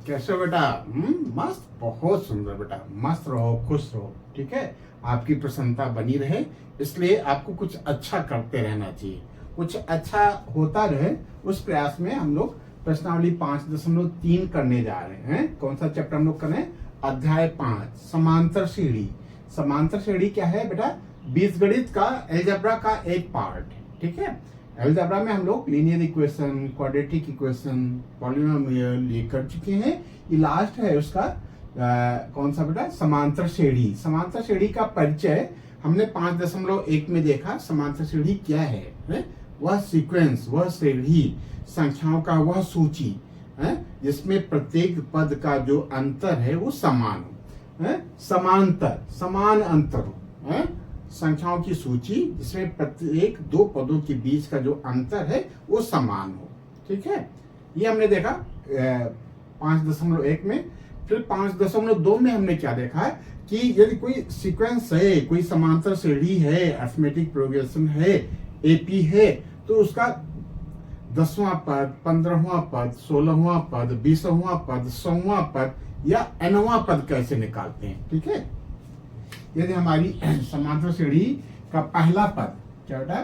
कैसे हो बेटा? मस्त, बहुत सुंदर बेटा। मस्त रहो, खुश रहो, ठीक है। आपकी प्रसन्नता बनी रहे, इसलिए आपको कुछ अच्छा करते रहना चाहिए, कुछ अच्छा होता रहे। उस प्रयास में हम लोग प्रश्नावली 5.3 करने जा रहे हैं। कौन सा चैप्टर हम लोग करें? अध्याय 5, समांतर श्रेणी। समांतर श्रेणी क्या है बेटा? बीजगणित का, एलजेब्रा का एक पार्ट है, ठीक है। एलजेब्रा में हम लोग linear equation, quadratic equation, polynomial ये कर चुके हैं। ये लास्ट है उसका कौन सा बेटा? समांतर श्रेणी। समांतर श्रेणी का परिचय हमने 5.1 में देखा। समांतर श्रेणी क्या है? वह सीक्वेंस, वह श्रेणी, संख्याओं का वह सूची है जिसमें प्रत्येक पद का जो अंतर है वो समान हो, समांतर, समान अंतर हो, संख्याओं की सूची जिसमें प्रत्येक दो पदों के बीच का जो अंतर है वो समान हो, ठीक है। ये हमने देखा 5.1 में। फिर 5.2 में हमने क्या देखा है कि यदि कोई सीक्वेंस है, कोई समांतर श्रेणी है, अरिथमेटिक प्रोग्रेशन है, एपी है, तो उसका 10वां पद, 15वां पद, 16वां पद, 20वां पद, 100वां पद या nवां पद कैसे निकालते हैं, ठीक है। यदि हमारी समांतर श्रेणी का पहला पद क्या बेटा?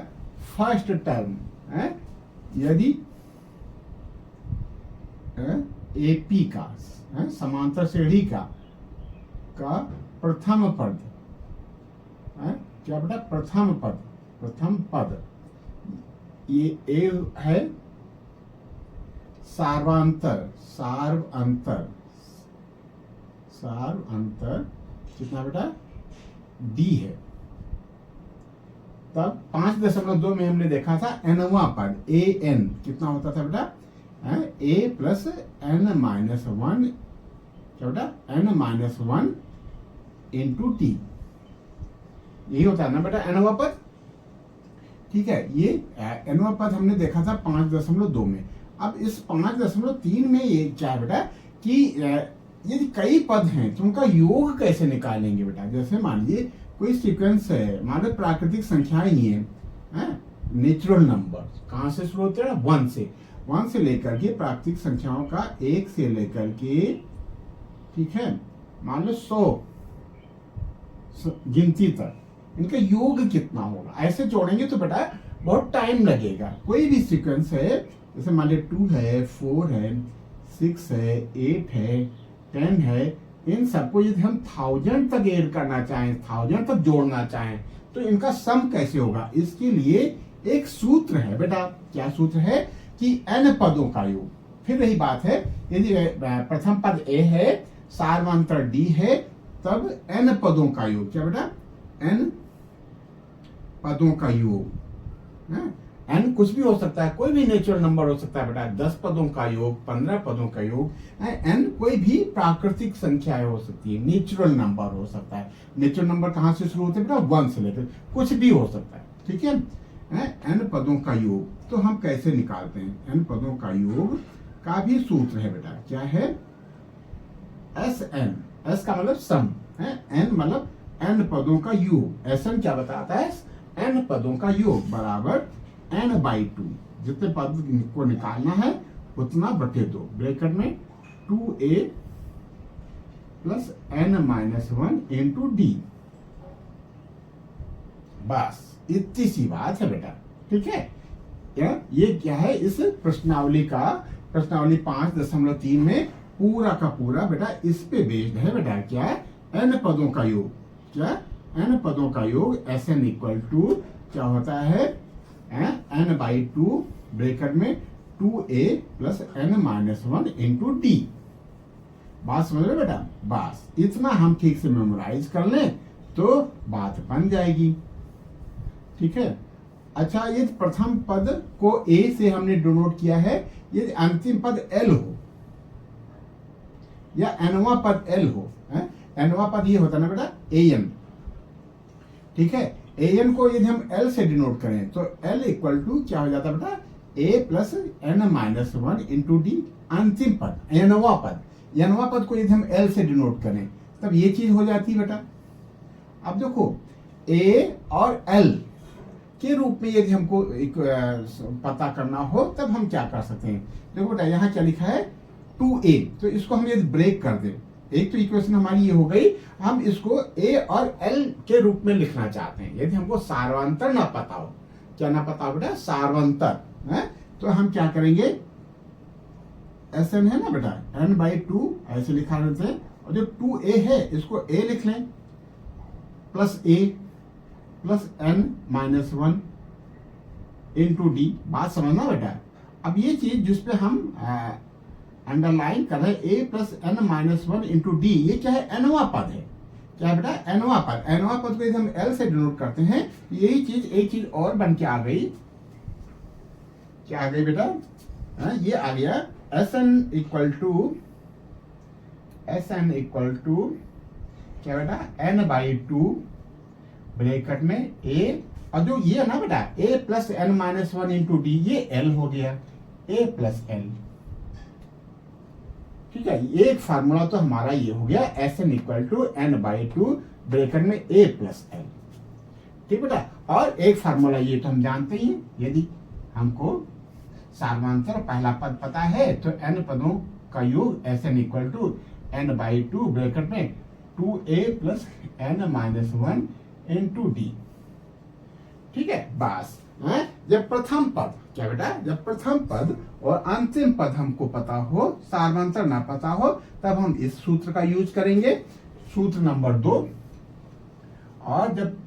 फर्स्ट टर्म है। यदि एपी का समांतर श्रेणी का प्रथम पद क्या बेटा? प्रथम पद, प्रथम पद ये ए है, सार्वांतर, सार्वांतर कितना बेटा? डी है। तब 5.2 में हमने देखा था nवां पद, ए एन कितना होता था बेटा? ए प्लस n माइनस 1 क्या बेटा? n माइनस 1 इंटू टी, यही होता है ना बेटा nवां पद, ठीक है। ये nवां पद हमने देखा था 5.2 में। अब इस 5.3 में ये क्या है बेटा कि यदि कई पद हैं तो उनका योग कैसे निकालेंगे बेटा? जैसे मान लीजिए कोई सीक्वेंस है, मान लो प्राकृतिक संख्याएं ही है, नेचुरल नंबर कहां से शुरू होते हैं? 1 से लेकर के प्राकृतिक संख्याओं का 1 से लेकर के, ठीक है, मान लो 100 गिनती तक, इनका योग कितना होगा? ऐसे जोड़ेंगे तो बेटा बहुत टाइम लगेगा। कोई भी सीक्वेंस है, जैसे मान लीजिए 2 है, 4 है, 6 है, 8 है, 10 है, इन सबको यदि हम 1000 तक ऐड करना चाहें, 1000 तक जोड़ना चाहें, तो इनका सम कैसे होगा? इसके लिए एक सूत्र है बेटा। क्या सूत्र है? कि n पदों का योग। फिर यही बात है, यदि प्रथम पद a है, सार्वांतर d है, तब n पदों का योग क्या बेटा? n पदों का योग है। n कुछ भी हो सकता है, कोई भी नेचुरल नंबर हो सकता है बेटा। 10 पदों का योग, 15 पदों का योग, n कोई भी प्राकृतिक संख्या हो सकती है, नेचुरल नंबर हो सकता है। नेचुरल नंबर कहां से शुरू होते हैं बेटा? 1 से लेकर, कुछ भी हो सकता है, ठीक है। n पदों का योग तो हम कैसे निकालते हैं? n पदों का योग का भी सूत्र है बेटा। क्या है? Sn, S का मतलब सम है, n मतलब n पदों का योग। Sn क्या बताता है? n पदों का योग बराबर n/2। जितने पद को निकालना है उतना बटे 2, ब्रैकेट में 2a plus n minus 1 into D. बस इतनी सी बात है बेटा, ठीक है। ये क्या है? इस प्रश्नावली 5.3 में पूरा का पूरा बेटा इस पे बेस्ड है बेटा। क्या है? n पदों का योग। क्या? n पदों का योग Sn इक्वल टू क्या होता है? n/2 ब्रैकेट में 2a plus n minus 1 into D. बात समझ रहे बेटा? बस इतना हम ठीक से मेमोराइज कर लें तो बात बन जाएगी, ठीक है। अच्छा, ये प्रथम पद को a से हमने डिनोट किया है। यदि अंतिम पद l हो या nवां पद l हो, nवां पद ये होता है ना बेटा an, ठीक है। an को यदि हम l से डिनोट करें तो l इक्वल टू क्या हो जाता है बेटा? a plus n minus 1 into D. अंतिम पद nवां पद को यदि हम l से डिनोट करें तब ये चीज हो जाती है बेटा। अब देखो a और l के रूप में यदि हमको एक पता करना हो तब हम क्या कर सकते हैं? देखो बेटा यहाँ क्या लिखा है? 2a, तो इसको हम यदि ब्रेक कर दें, एक तो इक्वेशन हमारी ये हो गई, हम इसको a और l के रूप में लिखना चाहते हैं। यदि हमको सार्वंतर ना पता हो, क्या ना पता हो बेटा, सार्वंतर है, तो हम क्या करेंगे, Sn है ना बेटा, n/2 ऐसे लिखा रहते हैं, और जो 2a है इसको a लिख लें plus a plus n-1 into D. बात समझना बेटा। अब ये चीज जिसपे हम अंडरलाइन कर रहे हैं, a plus n-1 into D, ये क्या है, nवां पद है। क्या है बेटा, nवां पद। nवां पद को यदि हम l से डिनोट करते हैं, यही चीज एक चीज और बन के आ गई। क्या आ गई बेटा, ये आ गया Sn इक्वल टू क्या बेटा, n/2 ब्रैकेट में a, और जो ये ना बेटा a plus n-1 into D, ये l हो गया, a प्लस l। ठीक है, एक फार्मूला तो हमारा ये हो गया, Sn equal to n/2 bracket में a प्लस l। ठीक बेटा, और एक फार्मूला ये तो हम जानते ही, यदि हमको सार्वंतर पहला पद पता है तो n पदों का योग Sn equal to n/2 bracket में 2a plus n-1 into D. ठीक है, बस। जब प्रथम पद, क्या बेटा, जब प्रथम पद और अंतिम पद हमको पता हो, सार्वंतर ना पता हो, तब हम इस सूत्र का यूज करेंगे, सूत्र नंबर 2। और जब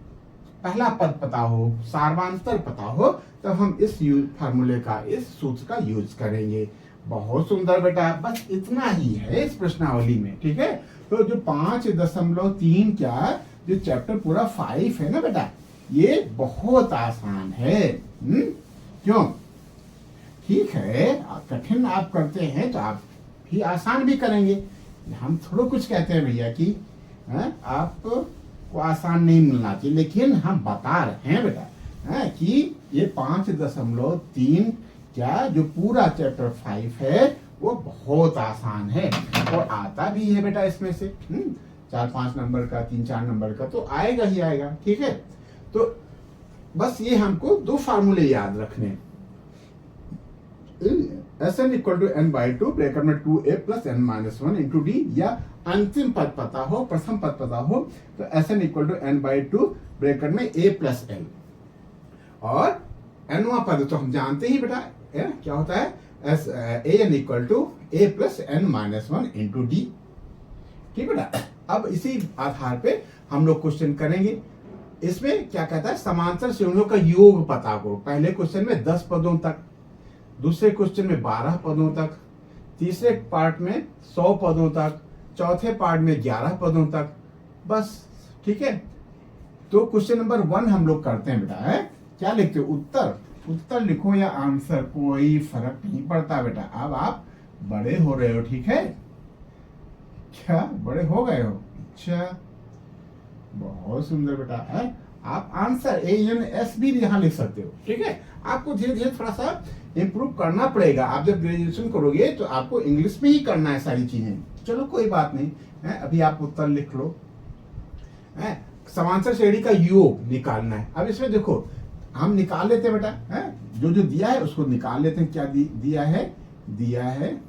पहला पद पता हो, सार्वंतर पता हो, तब हम इस फार्मूले का, इस सूत्र का यूज करेंगे। बहुत सुंदर बेटा, बस इतना ही है इस प्रश्नावली में। ठीक है, तो जो 5.3 क्या, जो चैप्टर पूरा 5 है ना बेटा, ये बहुत आसान है। क्यों? ठीक है, कठिन आप करते हैं तो आप भी आसान भी करेंगे। हम थोड़ा कुछ कहते हैं भैया कि आपको आसान नहीं मिलना चाहिए, लेकिन हम बता रहे हैं बेटा कि ये 5.3 क्या, जो पूरा चैप्टर 5 है वो बहुत आसान है, और आता भी है बेटा इसमें से 4-5 नंबर का, 3-4 नंबर का तो आएगा ही आएगा। ठीक है, तो बस ये हमको 2 फार्मूले याद रखने, Sn equal to n/2 bracket में 2a plus n-1 into D, या अंतिम पद पता हो, प्रथम पद पता हो, तो Sn equal to n/2 bracket में a प्लस l, और nवां पद तो हम जानते ही बेटा क्या होता है, An equal to a plus n-1 into D. ठीक बेटा, अब इसी आधार पे हम लोग क्वेश्चन करेंगे। इसमें क्या कहता है, समांतर श्रेणियों का योग पता करो। पहले क्वेश्चन में 10 पदों तक, दूसरे क्वेश्चन में 12 पदों तक, तीसरे पार्ट में 100 पदों तक, चौथे पार्ट में 11 पदों तक, बस। ठीक है, तो क्वेश्चन नंबर 1 हम लोग करते हैं बेटा। क्या लिखते हो, उत्तर लिखो या आंसर, कोई फर्क नहीं पड़ता बेटा। अब आप बड़े हो रहे हो, ठीक है, क्या बड़े हो गए हो, अच्छा, बहुत सुंदर बेटा है। आप आंसर ANS भी यहाँ लिख सकते हो। ठीक है, आपको धीरे धीरे थोड़ा सा इम्प्रूव करना पड़ेगा। आप जब ग्रेजुएशन करोगे तो आपको इंग्लिश में ही करना है सारी चीजें। चलो कोई बात नहीं है, अभी आप उत्तर लिख लो। समांतर श्रेणी का योग निकालना है। अब इसमें देखो, हम निकाल लेते हैं बेटा, जो जो दिया है उसको निकाल लेते हैं। क्या दिया है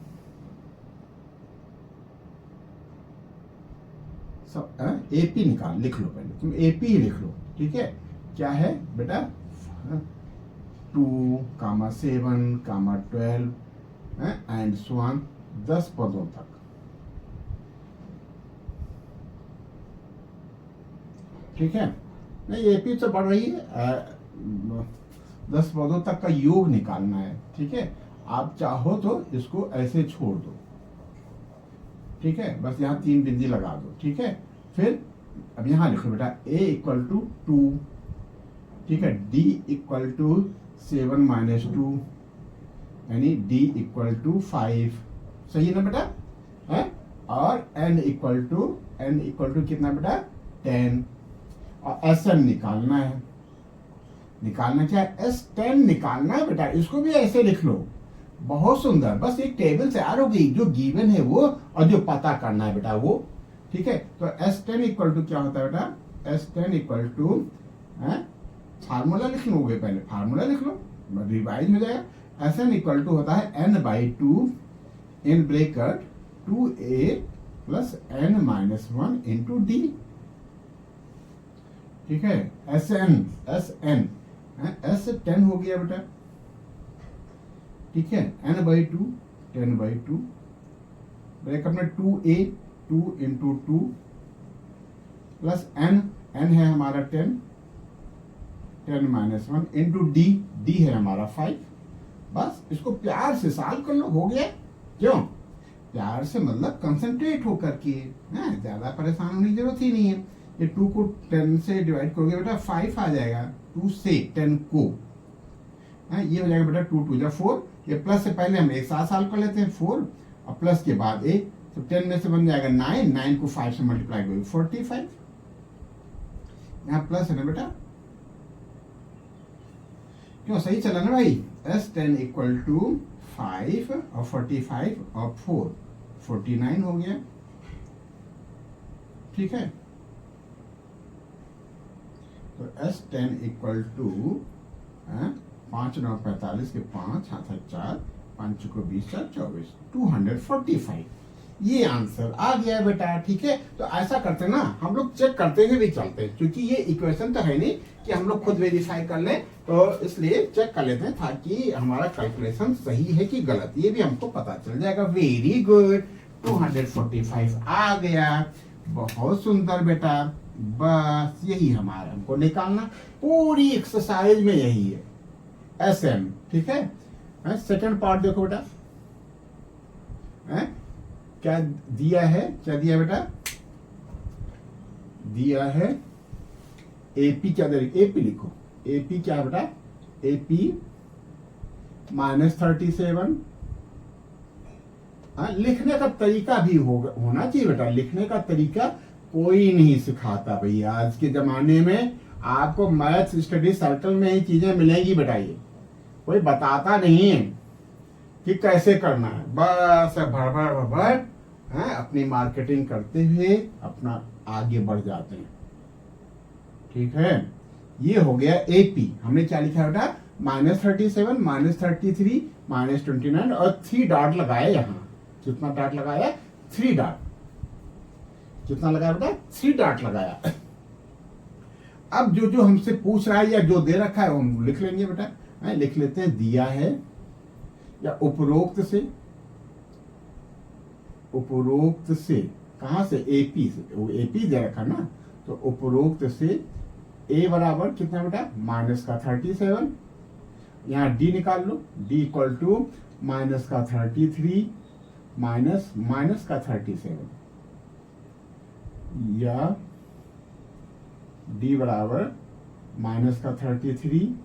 सब, AP निकाल, लिख लो पहले, तुम AP ही लिख लो। ठीक है, क्या है बेटा, 2, 7, 12 एंड सो ऑन, 10 पदों तक। ठीक है, नहीं AP तो बढ़ रही है, 10 पदों तक का योग निकालना है। ठीक है, आप चाहो तो इसको ऐसे छोड़ दो। ठीक है, बस यहाँ 3 बिंदी लगा दो। ठीक है, फिर अब यहाँ लिखो बेटा, A इक्वल टू 2, ठीक है, D इक्वल टू 7 - 2, यानी D इक्वल टू 5। सही है ना बेटा, और N इक्वल टू कितना बेटा, 10, और Sn निकालना है। निकालना क्या है, S10 निकालना है बेटा। इसको भी ऐसे लिख लो, बहुत सुंदर। बस एक टेबल तैयार हो गई, जो गिवन है वो और जो पता करना है बेटा वो। ठीक है, तो S10 इक्वल टू क्या होता है बेटा, S10 इक्वल टू, फार्मूला लिख लोगे, पहले फार्मूला लिख लो, रिवाइज हो जाएगा। Sn इक्वल टू होता है n/2 इन bracket 2a plus n minus 1 into D. ठीक है, Sn S 10 हो गया बेटा। ठीक है, n/2 10/2 ब्रैकेट में 2a 2 इंटू 2 प्लस n है हमारा 10 माइनस 1 इंटू डी है हमारा 5। बस इसको प्यार से सॉल्व कर लो, हो गया। क्यों प्यार से मतलब कंसंट्रेट होकर के, ज्यादा परेशान होने की जरूरत ही नहीं है। ये 2 को 10 से डिवाइड करोगे बेटा 5 आ जाएगा, 2 से 10 को, ये हो जाएगा बेटा 2 2 4। ये प्लस से पहले हम एक साथ सॉल्व कर लेते हैं 4 और प्लस के बाद 1, तो 10 में से बन जाएगा 9 को 5 से मल्टीप्लाई करोगे 45। यहाँ प्लस है ना बेटा, क्यों सही चला ना भाई। S10 इक्वल टू 5 और 45 और 4 49 हो गया। ठीक है, तो S10 इक्वल टू 5 9 45 के 5 हाथ 4 5 को 20 4 24 245। ये आंसर आ गया बेटा। ठीक है, तो ऐसा करते ना हम लोग, चेक करते हुए भी चलते हैं, क्योंकि ये इक्वेशन तो है नहीं कि हम लोग खुद वेरीफाई कर लें, तो इसलिए चेक कर लेते हैं ताकि हमारा कैलकुलेशन सही है कि गलत, ये भी हमको पता चल जाएगा। वेरी गुड, 245 आ गया, बहुत सुंदर बेटा। बस यही हमारा हमको निकालना, पूरी एक्सरसाइज में यही है SM। ठीक है, सेकंड पार्ट देखो बेटा, क्या दिया है, क्या दिया बेटा, दिया है AP। क्या दे, AP लिखो, AP क्या बेटा, AP -37। लिखने का तरीका भी होना चाहिए बेटा, लिखने का तरीका कोई नहीं सिखाता भैया। आज के जमाने में आपको मैथ स्टडी सर्कल में ही चीजें मिलेंगी बेटा, ये कोई बताता नहीं है कि कैसे करना है। बस भड़ अपनी मार्केटिंग करते हुए अपना आगे बढ़ जाते हैं। ठीक है, ये हो गया AP। हमने क्या लिखा बेटा, -37 -33 -29 और 3 डॉट लगाया। यहाँ कितना डॉट लगाया, 3 डॉट। कितना लगाया बेटा, 3 डॉट लगाया। अब जो हमसे पूछ रहा है या जो दे रखा है वो हम लिख लेंगे बेटा। लिख लेते हैं, दिया है या उपरोक्त से, उपरोक्त से कहां से, AP से, वो AP दे रखा ना, तो उपरोक्त से A बराबर कितना बेटा, -37। यहाँ D निकाल लो, D इक्वल टू -33 -37, या D बराबर -33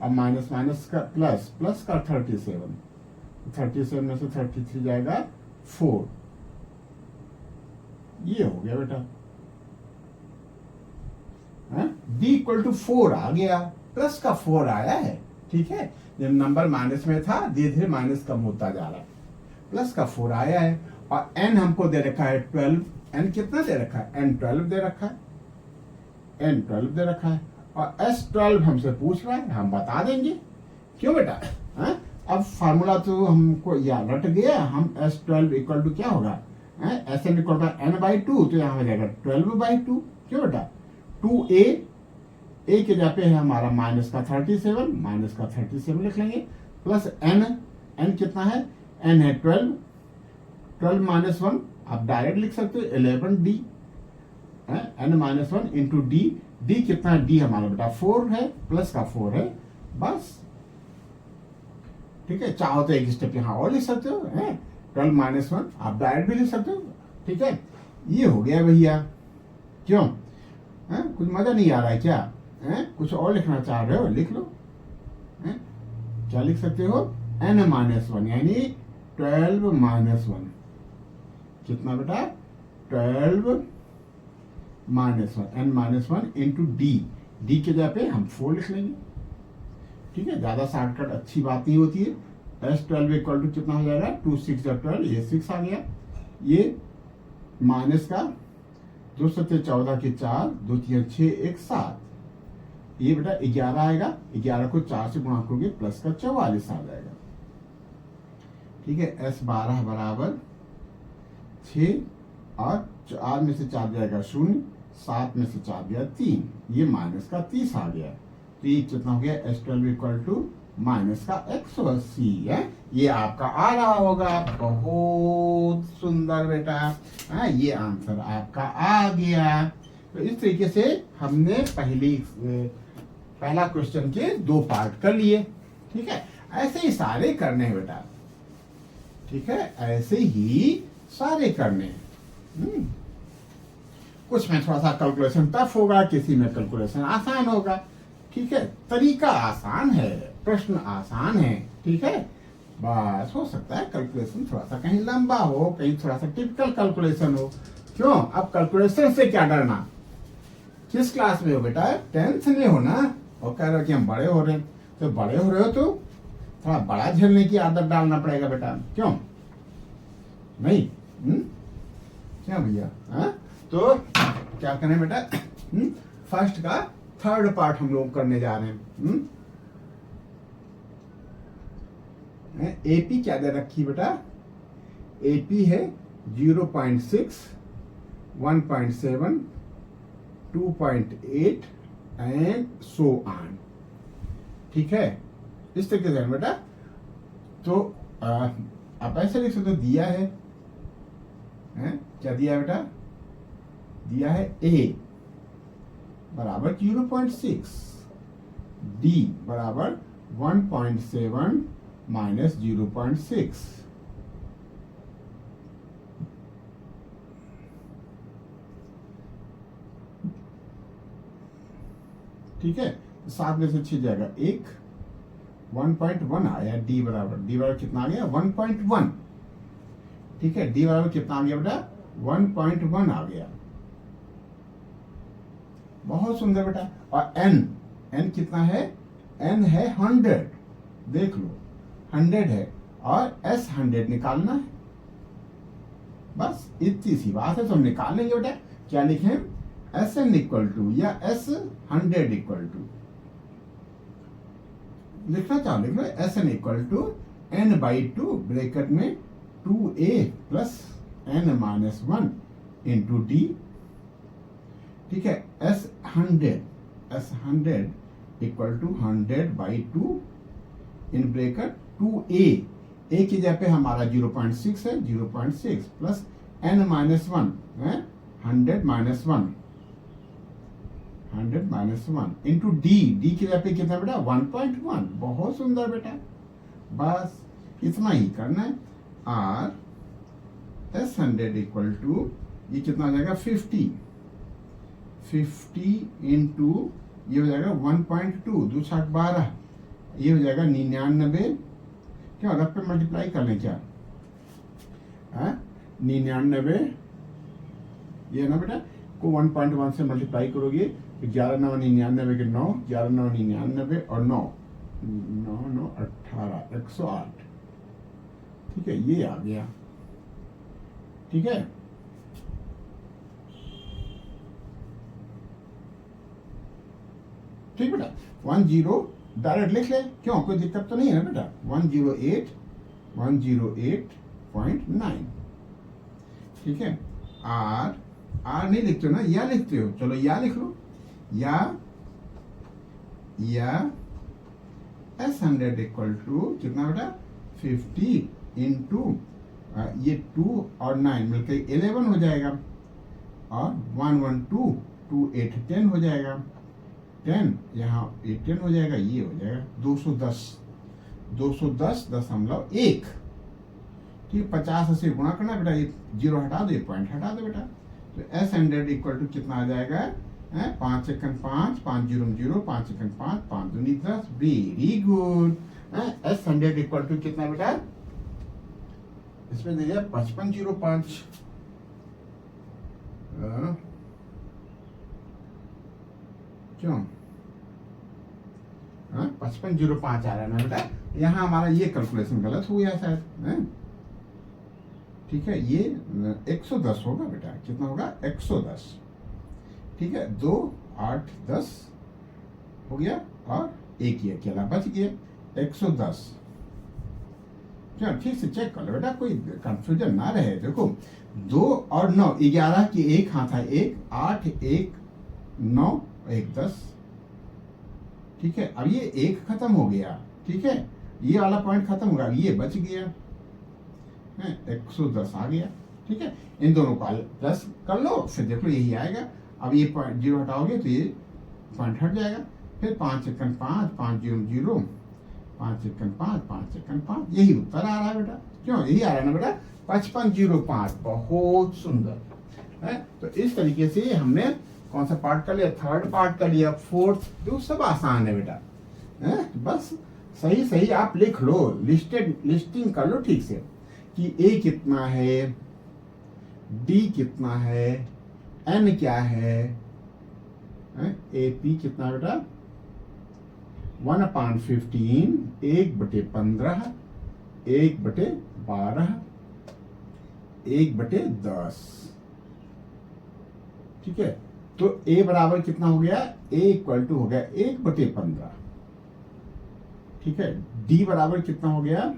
और माइनस का प्लस का 37 में से 33 जाएगा 4। ये हो गया बेटा, D इक्वल टू 4 आ गया, प्लस का 4 आया है। ठीक है, जब नंबर माइनस में था धीरे धीरे माइनस कम होता जा रहा है, प्लस का 4 आया है। और n हमको दे रखा है 12। n कितना दे रखा है, n 12 दे रखा है, n 12 दे रखा है। और S12 हमसे पूछ रहा है, हम बता देंगे। क्यों बेटा, अब फार्मूला तो हमको याद रट गया। हम S12 इक्वल टू क्या होगा, Sn इक्वल टू n/2, तो यहाँ हो जाएगा 12/2। क्यों बेटा, 2a, a के जगह पे है हमारा -37 लिख लेंगे, प्लस n कितना है, n है 12 -1 आप डायरेक्ट लिख सकते हो 11d, n-1 इंटू d कितना है, d हमारा बेटा 4 है, प्लस का 4 है। बस ठीक है, चाहो तो एक स्टेप यहाँ और लिख सकते हो, 12 -1 आप डायरेक्ट भी लिख सकते हो। ठीक है, ये हो गया भैया। क्यों, कुछ मजा नहीं आ रहा है क्या, कुछ और लिखना चाह रहे हो, लिख लो। क्या लिख सकते हो, n-1 यानी 12 -1 कितना बेटा, 12 -1 इंटू डी के जगह पे हम 4 लिख लेंगे। ठीक है, ज्यादा शॉर्टकट अच्छी बात नहीं होती है। S12 इक्वल टू कितना हो जाएगा, 2 6 12, ये 6 आ गया। ये माइनस का 2 7 14 के 4 2 3 6 1 7, ये बेटा 11 आएगा। 11 को 4 से गुणा करोगे प्लस का 44 आ जाएगा। ठीक है, S12 बराबर 6 और 4 में से 4 जाएगा 0, 7 में से 4 गया 3, ये माइनस का 30 आ गया। तो ये कितना हो गया, S12 इक्वल टू माइनस का 180 है। ये आपका आ रहा होगा, बहुत सुंदर बेटा। ये आंसर आपका आ गया। तो इस तरीके से हमने पहला क्वेश्चन के 2 पार्ट कर लिए। ठीक है, ऐसे ही सारे करने हैं बेटा। ठीक है, ऐसे ही सारे करने हैं। कुछ में थोड़ा सा कैलकुलेशन टफ होगा, किसी में कैलकुलेशन आसान होगा। ठीक है, तरीका आसान है, प्रश्न आसान है। ठीक है, बस हो सकता है कैलकुलेशन थोड़ा सा कहीं लंबा हो, कहीं थोड़ा सा टिपिकल कैलकुलेशन हो। क्यों, अब कैलकुलेशन से क्या डरना। किस क्लास में हो बेटा, 10th में हो ना, और कह रहे हो कि हम बड़े हो रहे हैं। तो बड़े हो रहे हो तो थोड़ा बड़ा झेलने की आदत डालना पड़ेगा बेटा। क्यों नहीं? क्या भैया? तो क्या करें बेटा, फर्स्ट का 3rd पार्ट हम लोग करने जा रहे हैं। एपी क्या दे रखी बेटा, एपी है 0.6, 1.7, 2.8 एंड सो ऑन। ठीक है, इस तरीके से बेटा। तो आप ऐसे लिख सकते हो, दिया है क्या दिया है बेटा, दिया है ए बराबर 0.6, डी बराबर 1.7 माइनस 0.6। ठीक है, 7 में से 6 जाएगा 1, 1.1 आया। डी बराबर कितना आ गया, 1.1। ठीक है, डी बराबर कितना आ गया बेटा, 1.1 आ गया। बहुत सुंदर बेटा। और एन कितना है, एन है 100, देख लो 100 है, और एस 100 निकालना है। बस इतनी सी बात है, तो हम निकाल लेंगे बेटा। क्या लिखें, एस एन इक्वल टू या एस 100 इक्वल टू, लिखना चाहो लिख लो, S N equal to n/2 bracket में 2a plus n minus 1 into D. ठीक है, S100 equal to 100/2 in bracket 2a, a की जगह पे हमारा 0.6 है, 0.6 प्लस n माइनस 1 है 100 माइनस 1 इंटू डी की जगह पे कितना बेटा, 1.1। बहुत सुंदर बेटा, बस इतना ही करना है। आर S100 इक्वल टू ये कितना हो जाएगा, 50 इंटू ये हो जाएगा 1.2, 2 छाक 12, ये हो जाएगा 99। क्या रफ पे मल्टीप्लाई कर लें क्या, 99 ये ना बेटा को 1.1 से मल्टीप्लाई करोगे तो 11 9 99 के 9, 11 9 99 और 9 9 9 18, 108। ठीक है, ये आ गया। ठीक है, ठीक बेटा। 10 डायरेक्ट लिख ले, क्यों कोई दिक्कत तो नहीं है ना बेटा। 108.9। ठीक है, आर नहीं लिखते हो ना, या लिखते हो, चलो या लिख लो। या S100 इक्वल टू कितना बेटा, 50 इंटू ये 2 और 9 मिलकर 11 हो जाएगा, और 1 1 2 2 8 10 हो जाएगा, 10 यहाँ 10 हो जाएगा, ये हो जाएगा 210.1। ठीक, 50 से गुणा करना बेटा, ये 0 हटा दो, ये पॉइंट हटा दो बेटा। तो S100 इक्वल टू कितना आ जाएगा, 5 सेकंड 5, 5 0 0, 5 सेकंड 5, 5 दूनी 10। Very good. S100 equal to कितना बेटा, इसमें दे दिया 5505। क्यों 5505 आ रहा है ना बेटा, यहाँ हमारा ये कैलकुलेशन गलत हो गया शायद। ठीक है, ये 110 होगा बेटा, कितना होगा, 110। ठीक है, 2 8 10 हो गया, और एक ही अकेला बच गया 110। क्या ठीक से चेक कर लो बेटा, कोई कंफ्यूजन ना रहे। देखो 2 और 9, 11 की एक हाथ है, 1 8 1 9 1 10, ठीक है। अब ये 1 खत्म हो गया, ठीक है, ये वाला पॉइंट खत्म हो गया, ये बच गया, 110 आ गया, ठीक है। इन दोनों को प्लस कर लो, फिर देख लो यही आएगा। अब ये पॉइंट 0 हटाओगे तो ये पॉइंट हट जाएगा। फिर 5 1 5 5 0 0 5 1 5 5 1 5, यही उत्तर आ रहा है बेटा। क्यों यही आ रहा है ना बेटा, 5505। बहुत सुंदर है। तो इस तरीके से हमने कौन सा पार्ट कर लिया, थर्ड पार्ट कर लिया, फोर्थ, जो सब आसान है बेटा है। बस सही सही आप लिख लो, लिस्टिंग कर लो ठीक से कि ए कितना है, डी कितना है, एन क्या है, ए पी कितना है बेटा 1/15, 1/15, 1/12, 1/10, ठीक है। तो a बराबर कितना हो गया, a इक्वल टू हो गया 1/15, ठीक है। d बराबर कितना हो गया,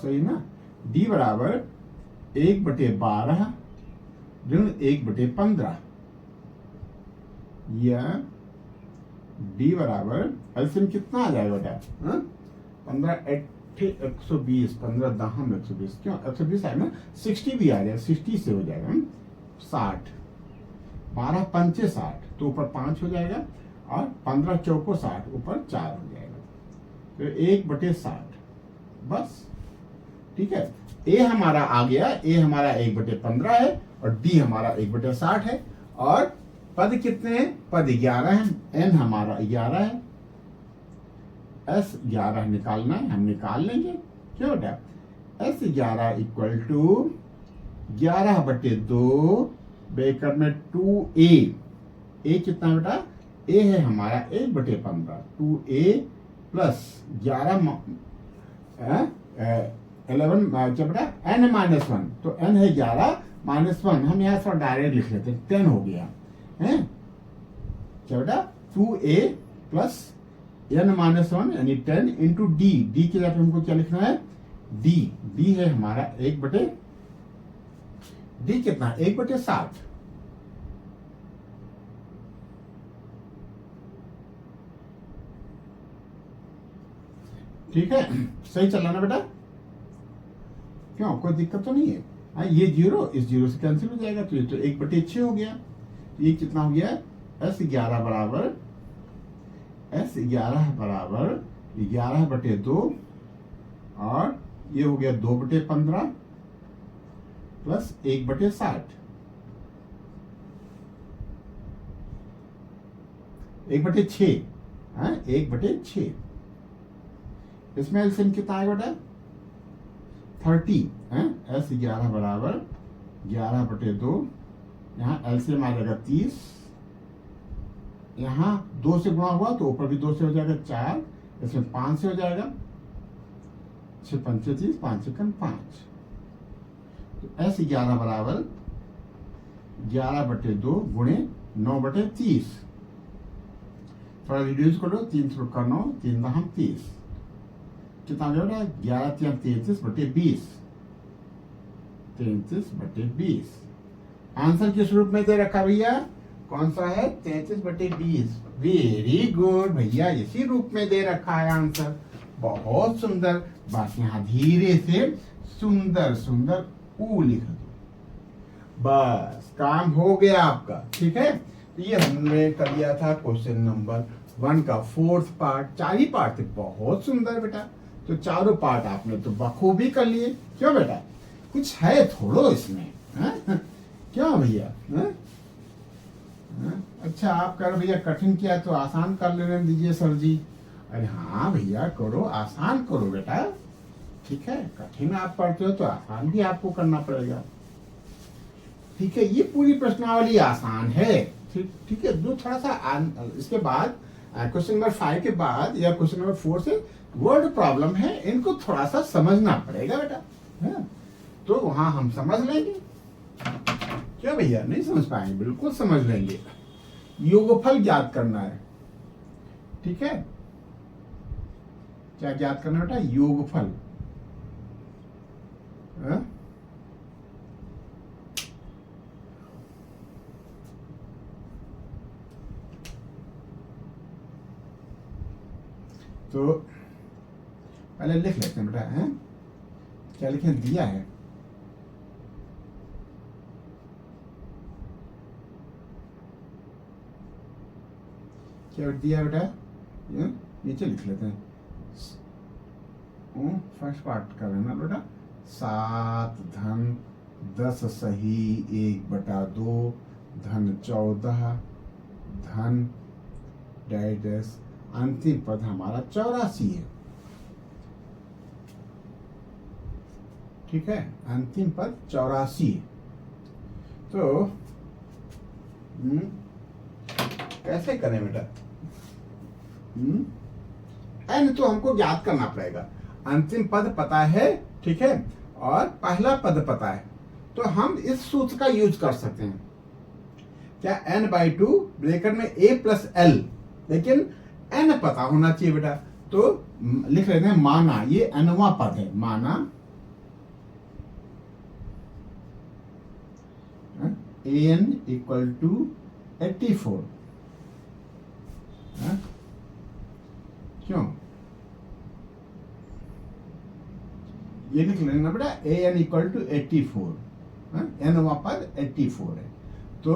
सही ना, d बराबर 1/12 ऋण 1/15, या d बराबर एलसीएम कितना आ जाएगा बेटा, 15 120, 15 दहम 120, क्यों 120 है ना, 60 भी आ जाएगा, 60 से हो जाएगा 60, 12 पंचे 60, तो ऊपर 5 हो जाएगा, और 15 चौको 60, ऊपर 4 हो जाएगा, तो 1/60 बस, ठीक है। ए हमारा आ गया, ए हमारा 1/15 है, और डी हमारा 1/60 है, और पद कितने हैं, पद 11 है, एन हमारा 11 है, एस 11 निकालना है, हम निकाल लेंगे, क्यों बेटा, एस 11 इक्वल टू 11/2 ब्रैकेट में 2a, ए कितना बेटा, ए है हमारा 1/15, 2a प्लस 11 11 जब बेटा n -1, तो n है 11 -1, हम यहाँ थोड़ा डायरेक्ट लिख लेते हैं, 10 हो गया है, क्या बेटा 2a प्लस n -1 यानी 10 इंटू डी, डी के लिए हमको क्या लिखना है, डी, डी है हमारा 1/, डी कितना 1/60, ठीक है। सही चल रहा ना बेटा, क्यों कोई दिक्कत तो नहीं है। ये 0 इस 0 से कैंसिल हो जाएगा, तो ये तो 1/6 हो गया, ये कितना हो गया, S11 बराबर 11/2, और ये हो गया 2/15 प्लस 1/60, 1/6, 1/6, इसमें एलसीएम कितना आएगा बेटा 30, S11 बराबर 11/2, यहाँ एलसीएम आ जाएगा 30, यहाँ 2 से गुणा हुआ तो ऊपर भी 2 से हो जाएगा 4, इसमें 5 से हो जाएगा 6 पंचे 30, 5 एकम 5, तो S11 बराबर 11/2 गुणे 9/30, थोड़ा रिड्यूस करो, 3 का 9, 3 दहम 30, कितना हो गया 11 33/20, 33/20। आंसर किस रूप में दे रखा भैया, कौन सा है 33/20, वेरी गुड भैया, इसी रूप में दे रखा है आंसर, बहुत सुंदर। बाकी यहाँ धीरे से सुंदर सुंदर ऊ लिख दो, बस काम हो गया आपका, ठीक है। तो ये हमने कर लिया था क्वेश्चन नंबर 1 का 4th पार्ट, 4 ही पार्ट थे, बहुत सुंदर बेटा। तो चारों पार्ट आपने तो बखूबी कर लिए, क्यों बेटा, कुछ है थोड़ो इसमें, क्यों भैया, अच्छा आप कर भैया कठिन किया तो आसान कर लेने दीजिए सर जी, अरे हाँ भैया करो, आसान करो बेटा, ठीक है। कठिन आप पढ़ते हो तो आसान भी आपको करना पड़ेगा, ठीक है। ये पूरी प्रश्नावली आसान है, ठीक है। जो थोड़ा सा इसके बाद क्वेश्चन नंबर 5 के बाद या क्वेश्चन नंबर 4 से वर्ड प्रॉब्लम है, इनको थोड़ा सा समझना पड़ेगा बेटा, है तो वहां हम समझ लेंगे, क्या भैया नहीं समझ पाएंगे, बिल्कुल समझ लेंगे। योगफल ज्ञात करना है, ठीक है, क्या ज्ञात करना बेटा? योगफल। हाँ? तो पहले लिख लेते हैं बेटा, हैं क्या लिखें? दिया है क्या दिया बेटा? नीचे लिख लेते हैं। फर्स्ट पार्ट कर रहे हैं ना बेटा, 7 धन 10 सही 1/2 धन 14 धन डैश अंतिम पद हमारा 84 है। ठीक है, अंतिम पद 84 है। तो कैसे करें बेटा? एन तो हमको ज्ञात करना पड़ेगा। अंतिम पद पता है, ठीक है, और पहला पद पता है, तो हम इस सूत्र का यूज कर सकते हैं। क्या? n/2 ब्रैकेट में a + l, लेकिन n पता होना चाहिए बेटा। तो लिख लेते हैं माना, ये nवां पद है, माना an = 84। क्यों? ये लिख लेना बेटा, an = 84, nवां पद 84 है। तो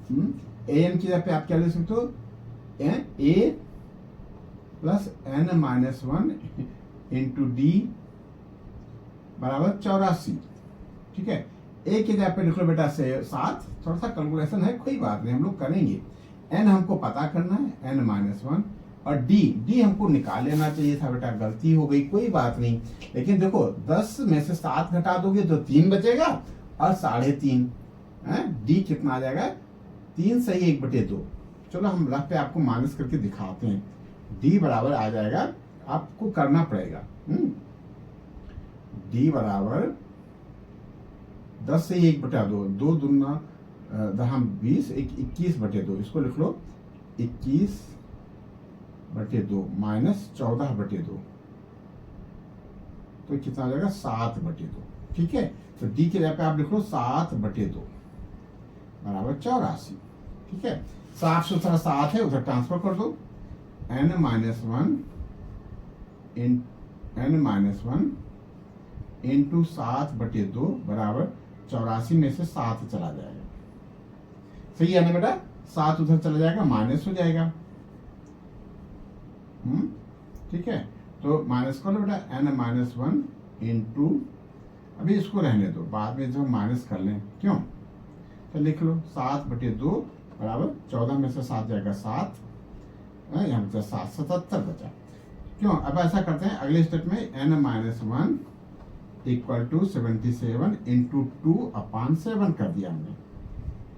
an की जगह पे आप क्या लिख सकते हो? a + n-1 × d = 84। ठीक है, a की जगह पे लिख लो बेटा से 7। थोड़ा सा कैलकुलेशन है, कोई बात नहीं, हम लोग करेंगे। n हमको पता करना है, n-1, और d हमको निकाल लेना चाहिए था बेटा, गलती हो गई, कोई बात नहीं। लेकिन देखो 10 में से 7 घटा दोगे तो 3 बचेगा और 3.5, d कितना आ जाएगा? 3 सही 1/2। चलो हम रफ पे आपको माइनस करके दिखाते हैं। d बराबर आ जाएगा, आपको करना पड़ेगा, d बराबर 10 से 1/2, 2 दूना 20, 21/2, इसको लिख लो 21/2 माइनस 14/2, तो कितना आ जाएगा? 7/2। ठीक है, तो d के जगह पे आप लिख लो 7/2 = 84। ठीक है, साफ सुथरा 7 है, उधर ट्रांसफर कर दो। n-1 × 7/2 = 84 में से 7 चला जाएगा। सही है ना बेटा? 7 उधर चला जाएगा, माइनस हो जाएगा। ठीक है, तो माइनस कर लो बेटा, n-1 × अभी इसको रहने दो, बाद में जब माइनस कर लें, क्यों? तो लिख लो 7/2 = 14 में से 7 जाएगा 7, यहाँ पे 7 77 बचा। क्यों? अब ऐसा करते हैं, अगले स्टेप में n-1 = 77 × 2/7 कर दिया हमने।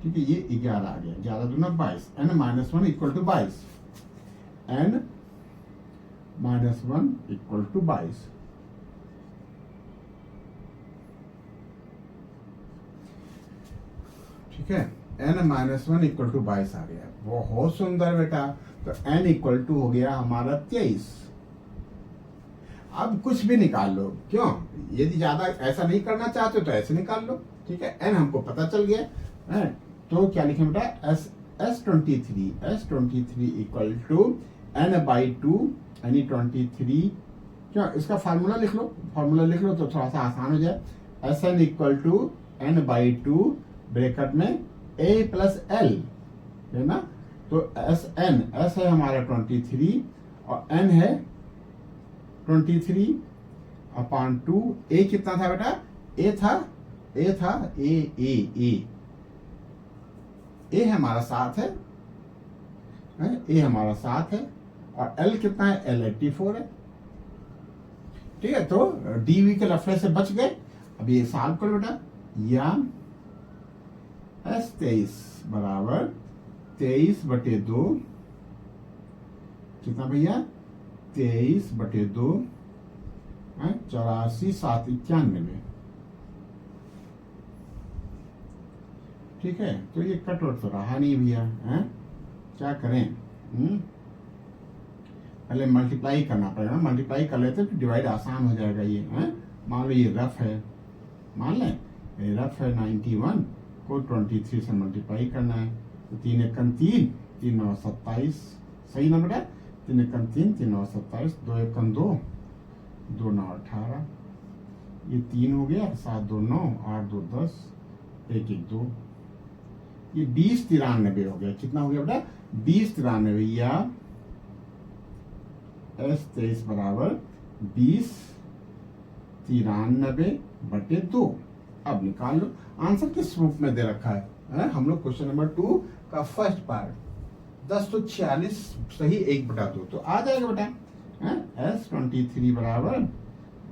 ठीक है, ये 11 आ गया, 11 दूना 22, n-1 = 22, n-1 = 22। ठीक है, n-1 = 22 आ गया, बहुत सुंदर बेटा। तो n = हो गया हमारा 23। अब कुछ भी निकाल लो, क्यों? यदि ज्यादा ऐसा नहीं करना चाहते तो ऐसे निकाल लो। ठीक है, n हमको पता चल गया है, तो क्या लिखें बेटा? S23 = n/2 यानी 23। क्यों? इसका फार्मूला लिख लो, तो थोड़ा सा आसान हो जाए। Sn = n/2 ब्रैकेट में a + l है ना, तो Sn, S है हमारा 23 और n है 23/2। a कितना था बेटा? a था a हमारा 7 है, a हमारा 7 है, और l कितना है? l 84 है। ठीक है, तो dv के लफड़े से बच गए। अब ये सॉल्व करो बेटा, या S23 = 23/2, कितना भैया? 23/2, 84 7 91। ठीक है, तो ये कटवट तो रहा नहीं भैया, क्या करें? पहले मल्टीप्लाई करना पड़ेगा, मल्टीप्लाई कर लेते फिर डिवाइड आसान हो जाएगा। ये है मान लो ये रफ है, मान लें ये रफ है 91 को 23 से मल्टीप्लाई करना है। तो 3 एकम 3, 3 9 27, सही नंबर है। 3 एकम 3, 3 9 27, 2 एकम 2, 2 9 18, ये 3 हो गया, 7 2 9, 8 2 10, 1 1 2, ये 20 93 हो गया। कितना हो गया बेटा? 20 93 या S23 बराबर 20 93/2। अब निकाल लो आंसर किस रूप में दे रखा है? हम लोग क्वेश्चन नंबर 2 का फर्स्ट पार्ट 10 तो 46 सही 1/2 तो आ जाएगा बेटा। S23 बराबर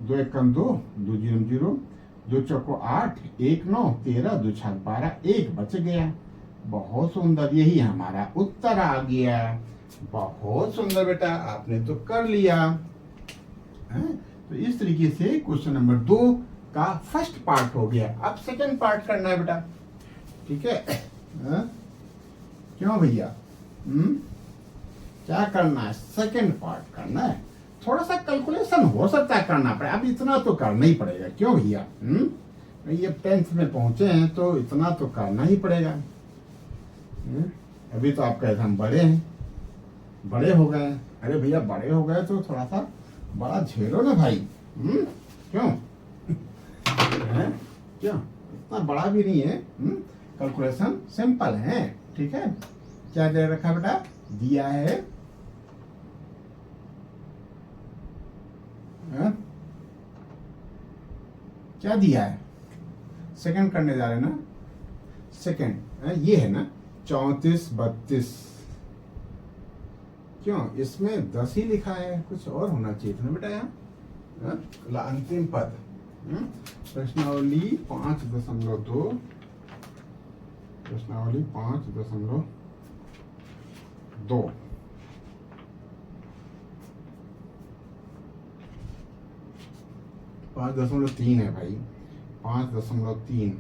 2 एकम 2, 2 0 0, 2 चौको 8, 1 9, 13, 2 छक 12, 1 बच गया। बहुत सुंदर, यही हमारा उत्तर आ गया। बहुत सुंदर बेटा, आपने तो कर लिया है? तो इस तरीके से क्वेश्चन नंबर 2 का फर्स्ट पार्ट हो गया। अब सेकंड पार्ट करना है बेटा, ठीक है? क्यों भैया? क्या करना है? सेकंड पार्ट करना है। थोड़ा सा कैलकुलेशन हो सकता है करना पड़े, अब इतना तो करना ही पड़ेगा। क्यों भैया? ये 10th में पहुंचे हैं तो इतना तो करना ही पड़ेगा। अभी तो आप कहते हम बड़े हैं, बड़े हो गए। अरे भैया बड़े हो गए तो थोड़ा सा बड़ा झेलो ना भाई। क्यों? क्यों? इतना बड़ा भी नहीं है। कैलकुलेशन सिंपल है, ठीक है? क्या दे रखा बेटा? दिया है क्या दिया है? सेकंड करने जा रहे हैं ना? सेकंड ये है ना 34 32। क्यों? इसमें 10 ही लिखा है, कुछ और होना चाहिए था ना बेटा यहाँ। अंतिम पद प्रश्नावली 5.2, प्रश्नावली 5.2 5.3 है भाई। 5.3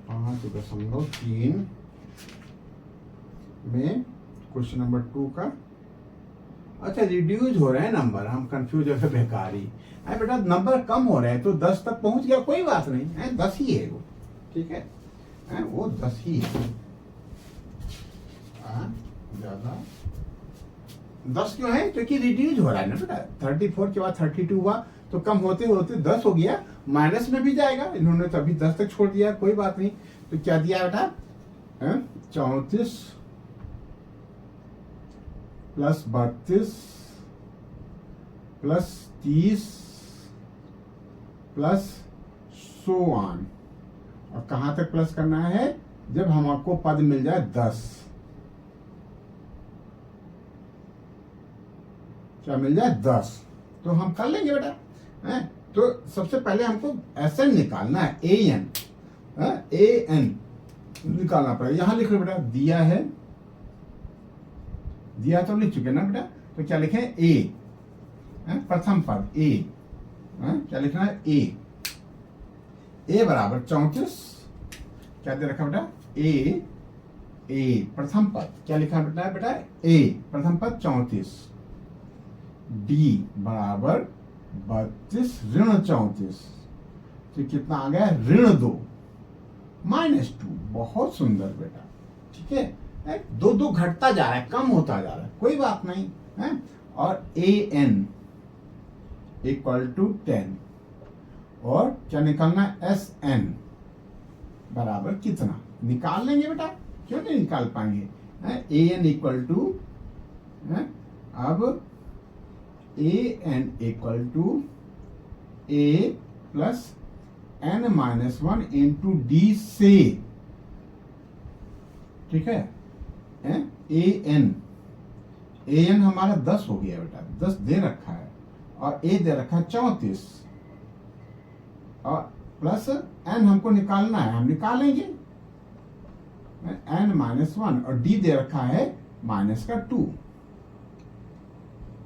5.3 में क्वेश्चन नंबर 2 का अच्छा रिड्यूस हो रहे हैं नंबर, हम कंफ्यूज हो गए बेकार ही। अरे बेटा नंबर कम हो रहे हैं तो 10 तक पहुंच गया, कोई बात नहीं है। 10 ही है वो, ठीक है? वो 10 ही है। ज्यादा 10 क्यों है? क्योंकि रिड्यूस हो रहा है ना बेटा। 34 के बाद 32 हुआ तो कम होते होते 10 हो गया, माइनस में भी जाएगा। इन्होंने तो अभी 10 तक छोड़ दिया, कोई बात नहीं। तो क्या दिया बेटा? 34 प्लस 32 प्लस 30 प्लस 100। और कहां तक प्लस करना है? जब हमको पद मिल जाए 10। क्या मिल जाए? 10। तो हम कर लेंगे बेटा। तो सबसे पहले हमको SN निकालना है, AN निकालना पड़ेगा। यहां लिख लो बेटा, दिया है, दिया तो लिख चुके ना बेटा। तो क्या लिखे? A, प्रथम पद A। क्या लिखना है? A बराबर 34। क्या दे रखा बेटा? A प्रथम पद क्या लिखा बेटा? A प्रथम पद 34। D बराबर 32 ऋण 34। तो कितना आ गया? ऋण 2 -2। बहुत सुंदर बेटा, ठीक है? 2 घटता जा रहा है, कम होता जा रहा है, कोई बात नहीं है। और AN इक्वल टू 10। और क्या निकालना है? SN बराबर कितना? निकाल लेंगे बेटा, क्यों नहीं निकाल पाएंगे? AN इक्वल टू, अब AN equal to A plus N-1 into D से, ठीक है? AN हमारा 10 हो गया बेटा, 10 दे रखा है। और A दे रखा है 34। और प्लस N हमको निकालना है, हम निकालेंगे। N-1 और D दे रखा है -2।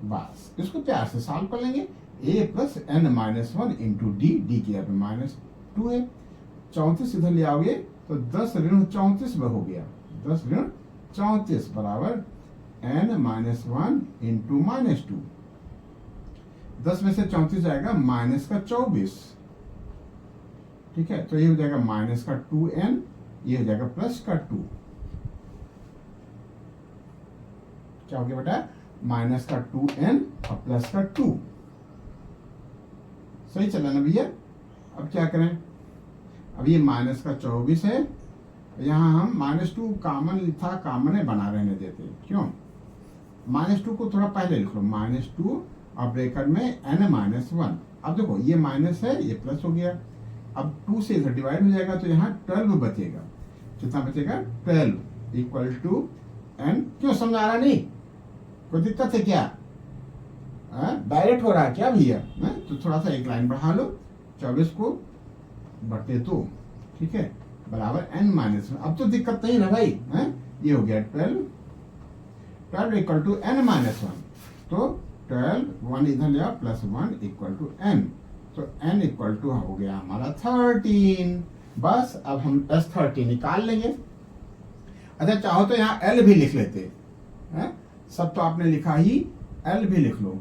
बस इसको प्यार से सॉल्व कर लेंगे। A plus N-1 into D की -2 है। 34 इधर ले आओगे तो 10 ऋण 34 में हो गया, 10 ऋण 34 बराबर n-1 इंटू -2। 10 में से 34 जाएगा -24, ठीक है। तो ये हो जाएगा -2n, ये हो जाएगा +2। क्या हो गया बेटा? -2n और +2। सही चला ना भैया? अब क्या करें? अब ये -24 है, यहाँ हम -2 कॉमन था, कॉमन है, बना रहने देते। क्यों? -2 को थोड़ा पहले लिख लो, -2 और ब्रैकेट में n-1। अब देखो ये माइनस है, ये प्लस हो गया। अब 2 से इधर डिवाइड हो जाएगा तो यहाँ 12 बचेगा। कितना बचेगा? 12 इक्वल टू n। क्यों समझ आ रहा नहीं? कोई दिक्कत है क्या? डायरेक्ट हो रहा है क्या भैया? तो थोड़ा सा एक लाइन बढ़ा लो, 24 को बटे 2, ठीक है, बराबर n-1। अब तो दिक्कत नहीं ना भाई, ये हो गया 12 इक्वल टू n-1। तो 12 1 इधर ले आओ, +1 इक्वल टू n। तो n इक्वल टू हो गया हमारा 13। बस अब हम S30 निकाल लेंगे। अच्छा चाहो तो यहाँ L भी लिख लेते हैं, सब तो आपने लिखा ही, L भी लिख लो,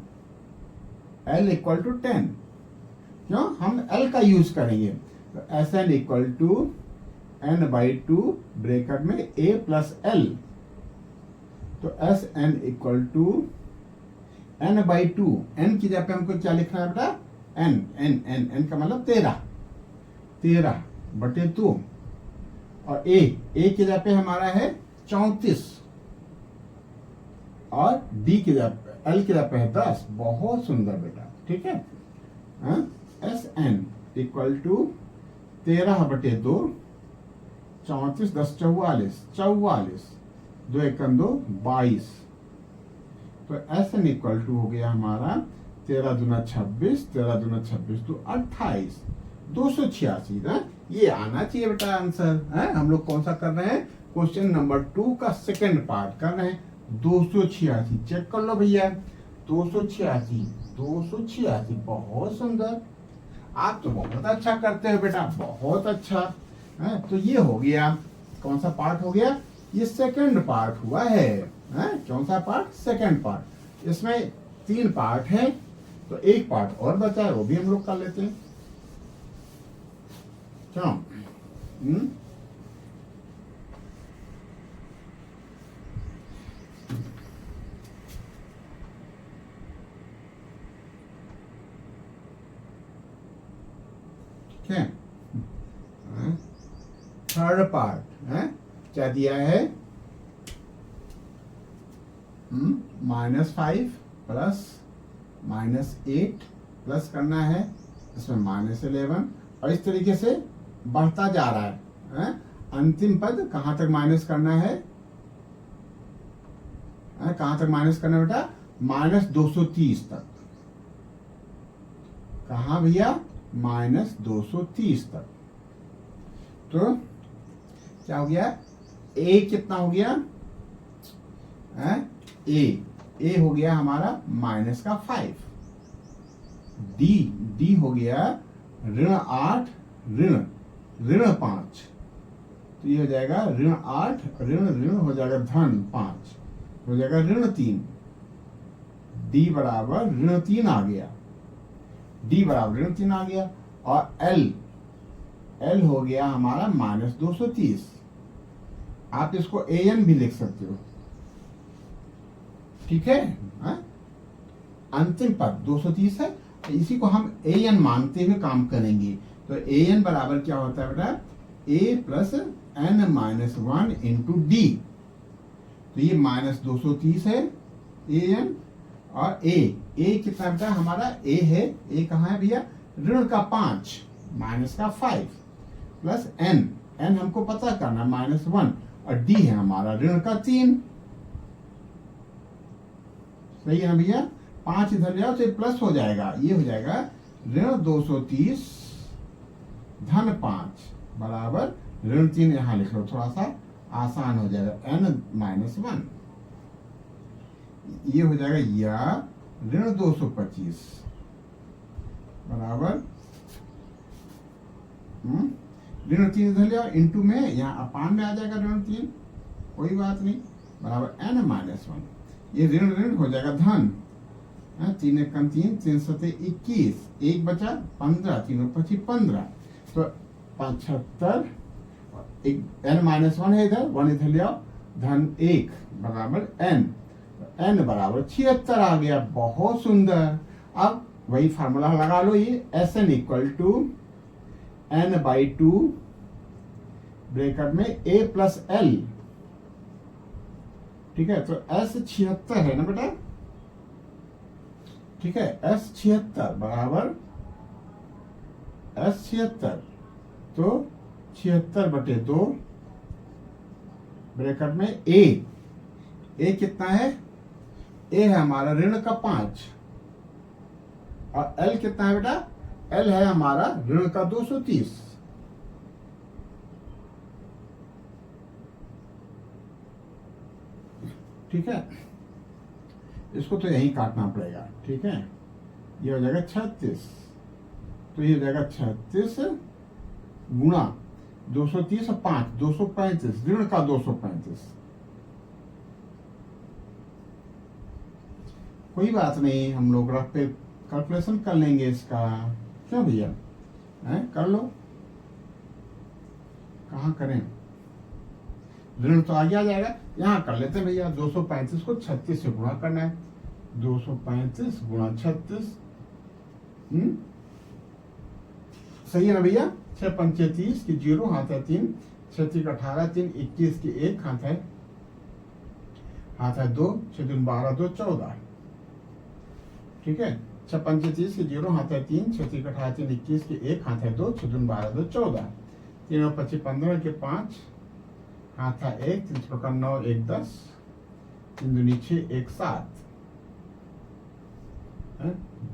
L इक्वल टू 10। क्यों? हम L का यूज करेंगे। तो Sn equal to n/2 bracket में a प्लस l। तो Sn equal to n/2, n की जगह पे हमको क्या लिखना है बेटा? n का मतलब 13 बटे 2, और a की जगह पे हमारा है 34, और d की जगह पे, l की जगह पे है 10। बहुत सुंदर बेटा, ठीक है। Sn इक्वल टू 13 बटे 2, 34 10 44, 2 एकम 2 22। तो Sn इक्वल टू हो गया हमारा 13 दूना 26, 13 दूना 26 तो 28, 286 ना। ये आना चाहिए बेटा आंसर। हम लोग कौन सा कर रहे हैं? क्वेश्चन नंबर 2 का सेकंड पार्ट कर रहे हैं। 286 चेक कर लो भैया, 286, बहुत सुंदर। आप तो बहुत अच्छा करते हो बेटा, बहुत अच्छा है। तो ये हो गया, कौन सा पार्ट हो गया? ये सेकंड पार्ट हुआ है। कौन सा पार्ट? Second part. इसमें 3 पार्ट है, तो एक पार्ट और बचा है, वो भी हम लोग कर लेते हैं। क्यों? ठीक है। थर्ड पार्ट है, क्या दिया है? -5 प्लस -8 प्लस करना है, इसमें -11, और इस तरीके से बढ़ता जा रहा है। अंतिम पद कहां तक माइनस करना है? कहां तक माइनस करना है बेटा? -230 तक। कहा भैया? -230 तक। तो क्या हो गया? ए कितना हो गया? ए हो गया हमारा -5। डी हो गया -8 -5। तो ये हो जाएगा -8 ऋण हो जाएगा -5, हो जाएगा -3। डी बराबर -3 आ गया, डी बराबर -3 आ गया। और एल हो गया हमारा -230। आप इसको an भी लिख सकते हो, ठीक है। अंतिम पद 230 है, इसी को हम an मानते हुए काम करेंगे। तो an बराबर क्या होता है बेटा? a plus n-1 into D. तो ये -230 है an, और a कितना बेटा? हमारा a है, a कहाँ है भैया? ऋण का 5 माइनस का 5 प्लस n हमको पता करना -1, और d है हमारा ऋण का 3। सही है ना भैया? 5 इधर ले आओ तो प्लस हो जाएगा, ये हो जाएगा ऋण 230 धन 5 बराबर ऋण 3। यहां लिख लो, थोड़ा सा आसान हो जाएगा, n-1। ये हो जाएगा या ऋण 225 बराबर ऋण 3 इधर ले आओ, इंटू में यहाँ अपान में आ जाएगा ऋण 3, कोई बात नहीं, बराबर n माइनस वन। ये ऋण ऋण हो जाएगा धन। 3 एक कम 3, 3 सते 21, एक बचा 15, तीनों पची 15, तो 75, एक n माइनस वन है इधर, वन इधर ले आओ, धन 1 बराबर n, n बराबर 76 आ गया। बहुत सुंदर। अब वही फार्मूला लगा लो, ये Sn equal to n/2 bracket में a प्लस l। ठीक है, तो S 76 है ना बेटा, ठीक है, S 76 बराबर S 76, तो 76/2 ब्रैकेट में a कितना है, a है हमारा ऋण का 5, और l कितना है बेटा, l है हमारा ऋण का 230। ठीक है, इसको तो यही काटना पड़ेगा। ठीक है, ये हो जाएगा 36, तो ये हो जाएगा 36 गुणा 230 और 5, 235, ऋण का 235। कोई बात नहीं, हम लोग रफ पे कैलकुलेशन कर लेंगे इसका, क्यों भैया, कर लो। कहाँ करें, ऋण तो आगे आ जाएगा, यहाँ कर लेते हैं भैया। 235 को 36 से गुणा करना है, 235 गुणा 36, सही है ना भैया। 6 पंचे 30 की 0 हाथ है 3, 6 3 18, 3 21 की 1 हाथ है 2, 6 3 12 2 14। ठीक है, 6 पंचे 30 की 0 हाथ है 3, 6 3 18, 3 21 की 1 हाथ है 2, 6 3 12 2 14, 3 25 15 के 5 हाथ है 1, 3 का 9 1 10, 3 दूनी 6 1 7,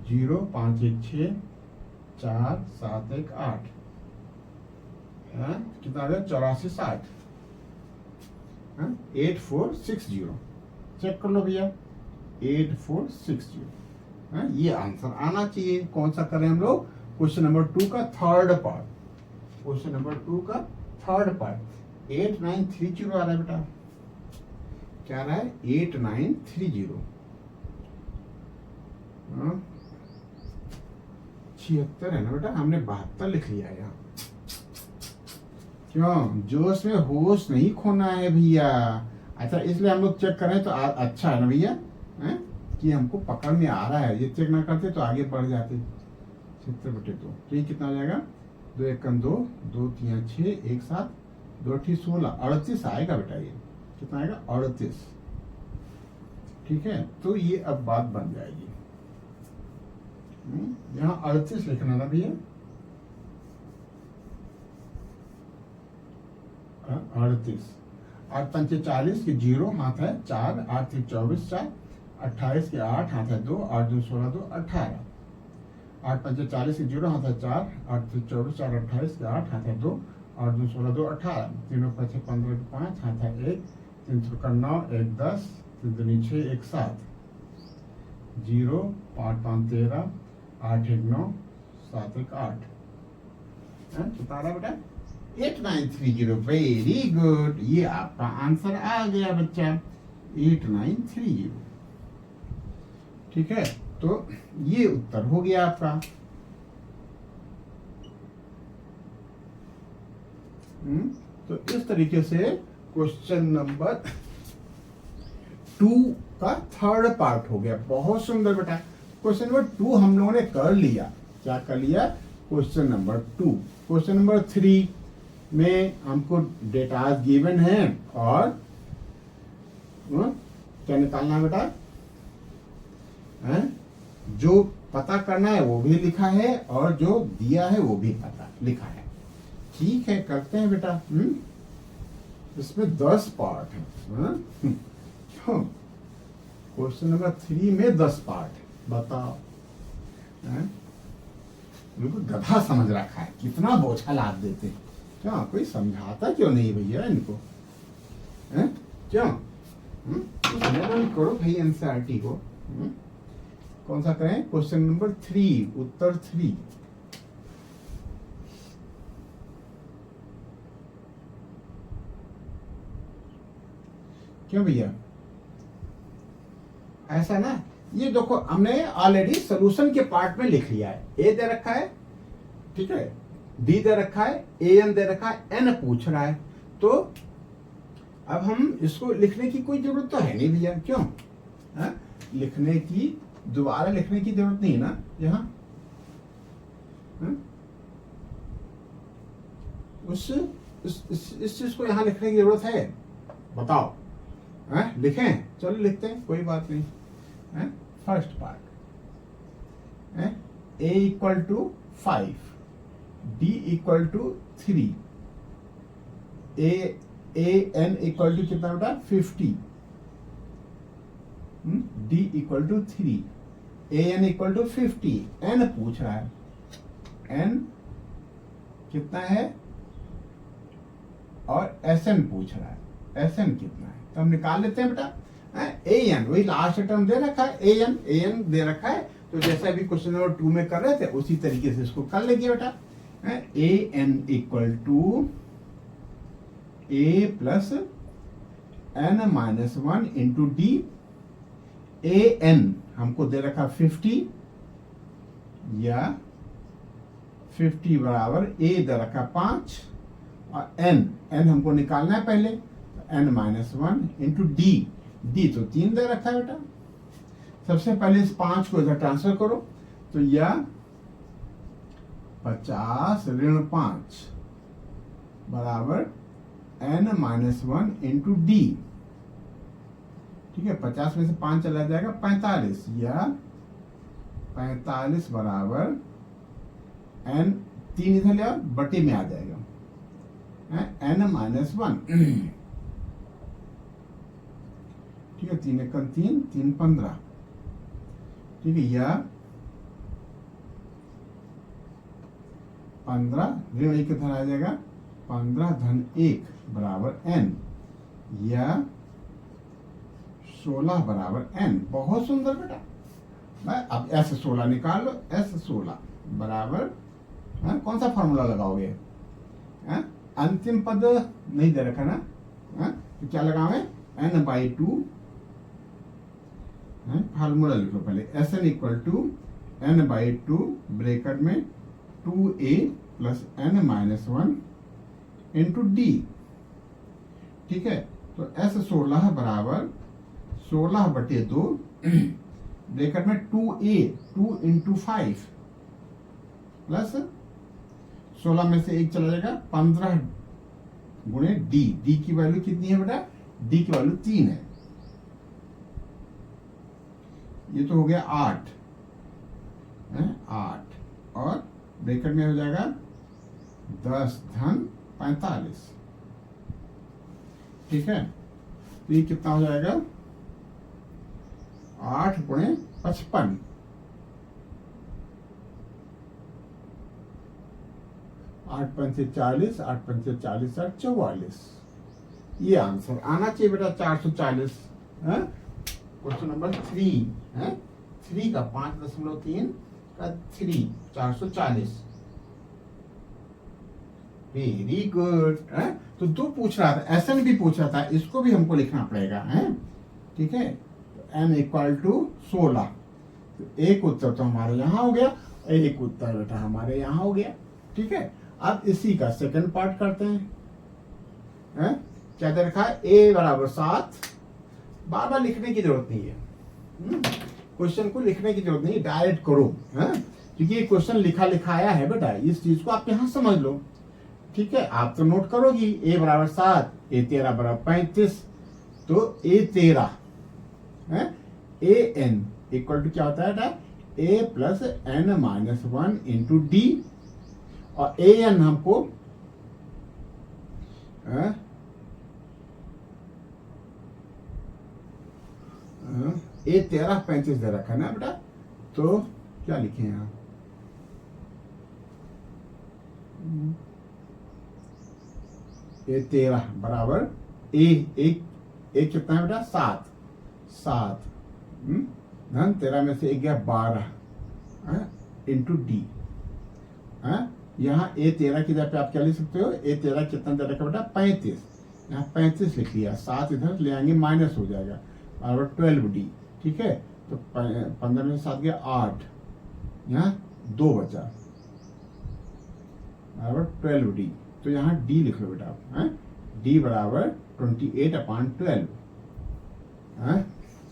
0 5 1 6, 4 7 1 8, कितना आ गया 84 60, 8460। चेक कर लो भैया, 8460। ये आंसर आना चाहिए। कौन सा करें हम लोग, क्वेश्चन नंबर 2 का थर्ड पार्ट, क्वेश्चन नंबर 2 का थर्ड पार्ट। 8930 आ रहा है बेटा, क्या आ रहा है 8930, 76 है ना बेटा, हमने 72 लिख लिया है यहाँ। क्यों, जोश में होश नहीं खोना है भैया। अच्छा, इसलिए हम लोग चेक करें तो अच्छा है ना भैया, कि हमको पकड़ में आ रहा है। ये चेक ना करते तो आगे बढ़ जाते। 76/2, तो ये कितना हो जाएगा, 2 1 2, 2 3 6 1 7, 2 8 16, 38 आएगा बेटा। ये कितना आएगा 38। ठीक है, तो ये अब बात बन जाएगी। यहाँ 38 लिखना था भैया, 38। 8 पंचे 40 की 0 हाथ है 4, 8 3 24 4, 28 के 8 हाथ है 2, 8 2 16 2 18, 8 पंचे 40 की 0 हाथ है 4, 8 3 24 4, 28 के 8 हाथ है 2, 8 2 16 2 18, 3 5 15 के 5 हाथ है 1, 3 का 9 1 10, 3 दूनी 6 1 7, 0 5 5 13, 8 1 9, 7 1 8। कितना रहा बेटा 8930। वेरी गुड, ये आपका आंसर आ गया बच्चा, 8930। ठीक है, तो ये उत्तर हो गया आपका। तो इस तरीके से क्वेश्चन नंबर 2 का थर्ड पार्ट हो गया। बहुत सुंदर बेटा, क्वेश्चन नंबर 2 हम लोगों ने कर लिया। क्या कर लिया, क्वेश्चन नंबर 2। क्वेश्चन नंबर 3 में हमको डेटा गिवन है और क्या निकालना है बेटा, जो पता करना है वो भी लिखा है और जो दिया है वो भी पता लिखा है। ठीक है, करते हैं बेटा। इसमें 10 पार्ट है। क्यों, क्वेश्चन नंबर 3 में 10 पार्ट है, बताओ। बिल्कुल गधा समझ रखा है, कितना बोझा लाद देते हैं। क्या कोई समझाता क्यों नहीं भैया इनको, क्यों? करो भाई एनसीईआरटी को। कौन सा करें, क्वेश्चन नंबर 3, उत्तर 3। क्यों भैया? ऐसा ना, ये देखो हमने ऑलरेडी सोल्यूशन के पार्ट में लिख लिया है। ए दे रखा है, ठीक है, डी दे रखा है, ए एन दे रखा है, एन पूछ रहा है। तो अब हम इसको लिखने की कोई जरूरत तो है नहीं भैया, क्यों? लिखने की, दोबारा लिखने की जरूरत नहीं है ना यहाँ। इस चीज को यहाँ लिखने की जरूरत है? बताओ। लिखें? चलो लिखते हैं, कोई बात नहीं। First part, a equal to 5, d equal to 3, a N equal to कितना बेटा? 50, d equal to 3, a N equal to 50, n पूछ रहा है। एन कितना है और एस एन पूछ रहा है, एस एन कितना है, तो हम निकाल लेते हैं बेटा। ए एन वही लास्ट टर्म दे रखा है, ए एन दे रखा है, तो जैसे अभी क्वेश्चन नंबर 2 में कर रहे थे उसी तरीके से इसको कर लेंगे बेटा। A N equal to A plus N minus 1 into D. A N हमको दे रखा 50, या 50 बराबर ए दे रखा 5, और एन हमको निकालना है पहले, एन माइनस 1 इंटू डी तो 3 दे रखा है बेटा। सबसे पहले इस 5 को इधर ट्रांसफर करो, तो यह 50 ऋण 5 बराबर एन माइनस 1 इंटू डी। ठीक है, 50 में से 5 चला जाएगा 45, या 45 बराबर एन, 3 इधर ले आओ, बटे में आ जाएगा एन माइनस 1। ठीक है, 3 एकम 3, 3 15। ठीक है, यह 15 ऋण 1 इधर आ जाएगा, 15 धन 1 बराबर एन, या 16 बराबर एन। बहुत सुंदर बेटा। अब एस 16 निकाल लो, एस 16 बराबर, कौन सा फॉर्मूला लगाओगे? अंतिम पद नहीं दे रखा ना, तो क्या लगावे? एन बाई 2, फार्मूला लिखो पहले, s N equal to n by 2 bracket में 2a plus N minus 1 into D. ठीक है, तो एस 16 बराबर 16 बटे 2 ब्रैकेट में 2a, 2 इंटू 5 प्लस 16 में से 1 चला जाएगा, 15 गुणे डी की वैल्यू कितनी है बेटा? डी की वैल्यू 3 है। ये तो हो गया 8, 8 और ब्रैकेट में हो जाएगा 10 धन 45। ठीक है, तो ये कितना हो जाएगा? 8 गुणे 55, 8 पंचे 40, 8 पंचे 40, 8 44। ये आंसर आना चाहिए बेटा 440। क्वेश्चन नंबर 3, 3 का 5.3 का 3, 440। Very good. तो 2 पूछ रहा था, एस एन भी पूछ रहा था, इसको भी हमको लिखना पड़ेगा। ठीक है, एन इक्वल टू 16, तो एक उत्तर तो हमारे यहाँ हो गया, एक उत्तर बेटा हमारे यहाँ हो गया। ठीक है, अब इसी का सेकंड पार्ट करते हैं। क्या दे रखा है? ए बराबर 7। बार बार लिखने की जरूरत नहीं है, क्वेश्चन को लिखने की जरूरत नहीं, डायरेक्ट करो। क्योंकि ये क्वेश्चन लिखा लिखाया है बेटा, इस चीज को आप यहाँ समझ लो। ठीक है, आप तो नोट करोगी, ए बराबर 7, ए 13 बराबर 35, तो A 13 A N equal to क्या होता है बेटा? A plus N minus 1 into D, और ए एन हमको ए 13 35 दे रखा है ना बेटा, तो क्या लिखे यहाँ? ए 13 बराबर एक कितना है बेटा? 7 धन 13 में से 1 गया 12 इंटू डी। यहाँ ए 13 की जगह पे आप क्या लिख सकते हो? ए 13 कितना दे रखा बेटा? 35, यहाँ 35 लिख लिया, 7 इधर ले आएंगे माइनस हो जाएगा, बराबर 12D। ठीक है, तो 15 में 7 गया 8, यहाँ 2 बचा, बराबर 12D। तो यहाँ D लिख लो बेटा आप, D बराबर 28/12,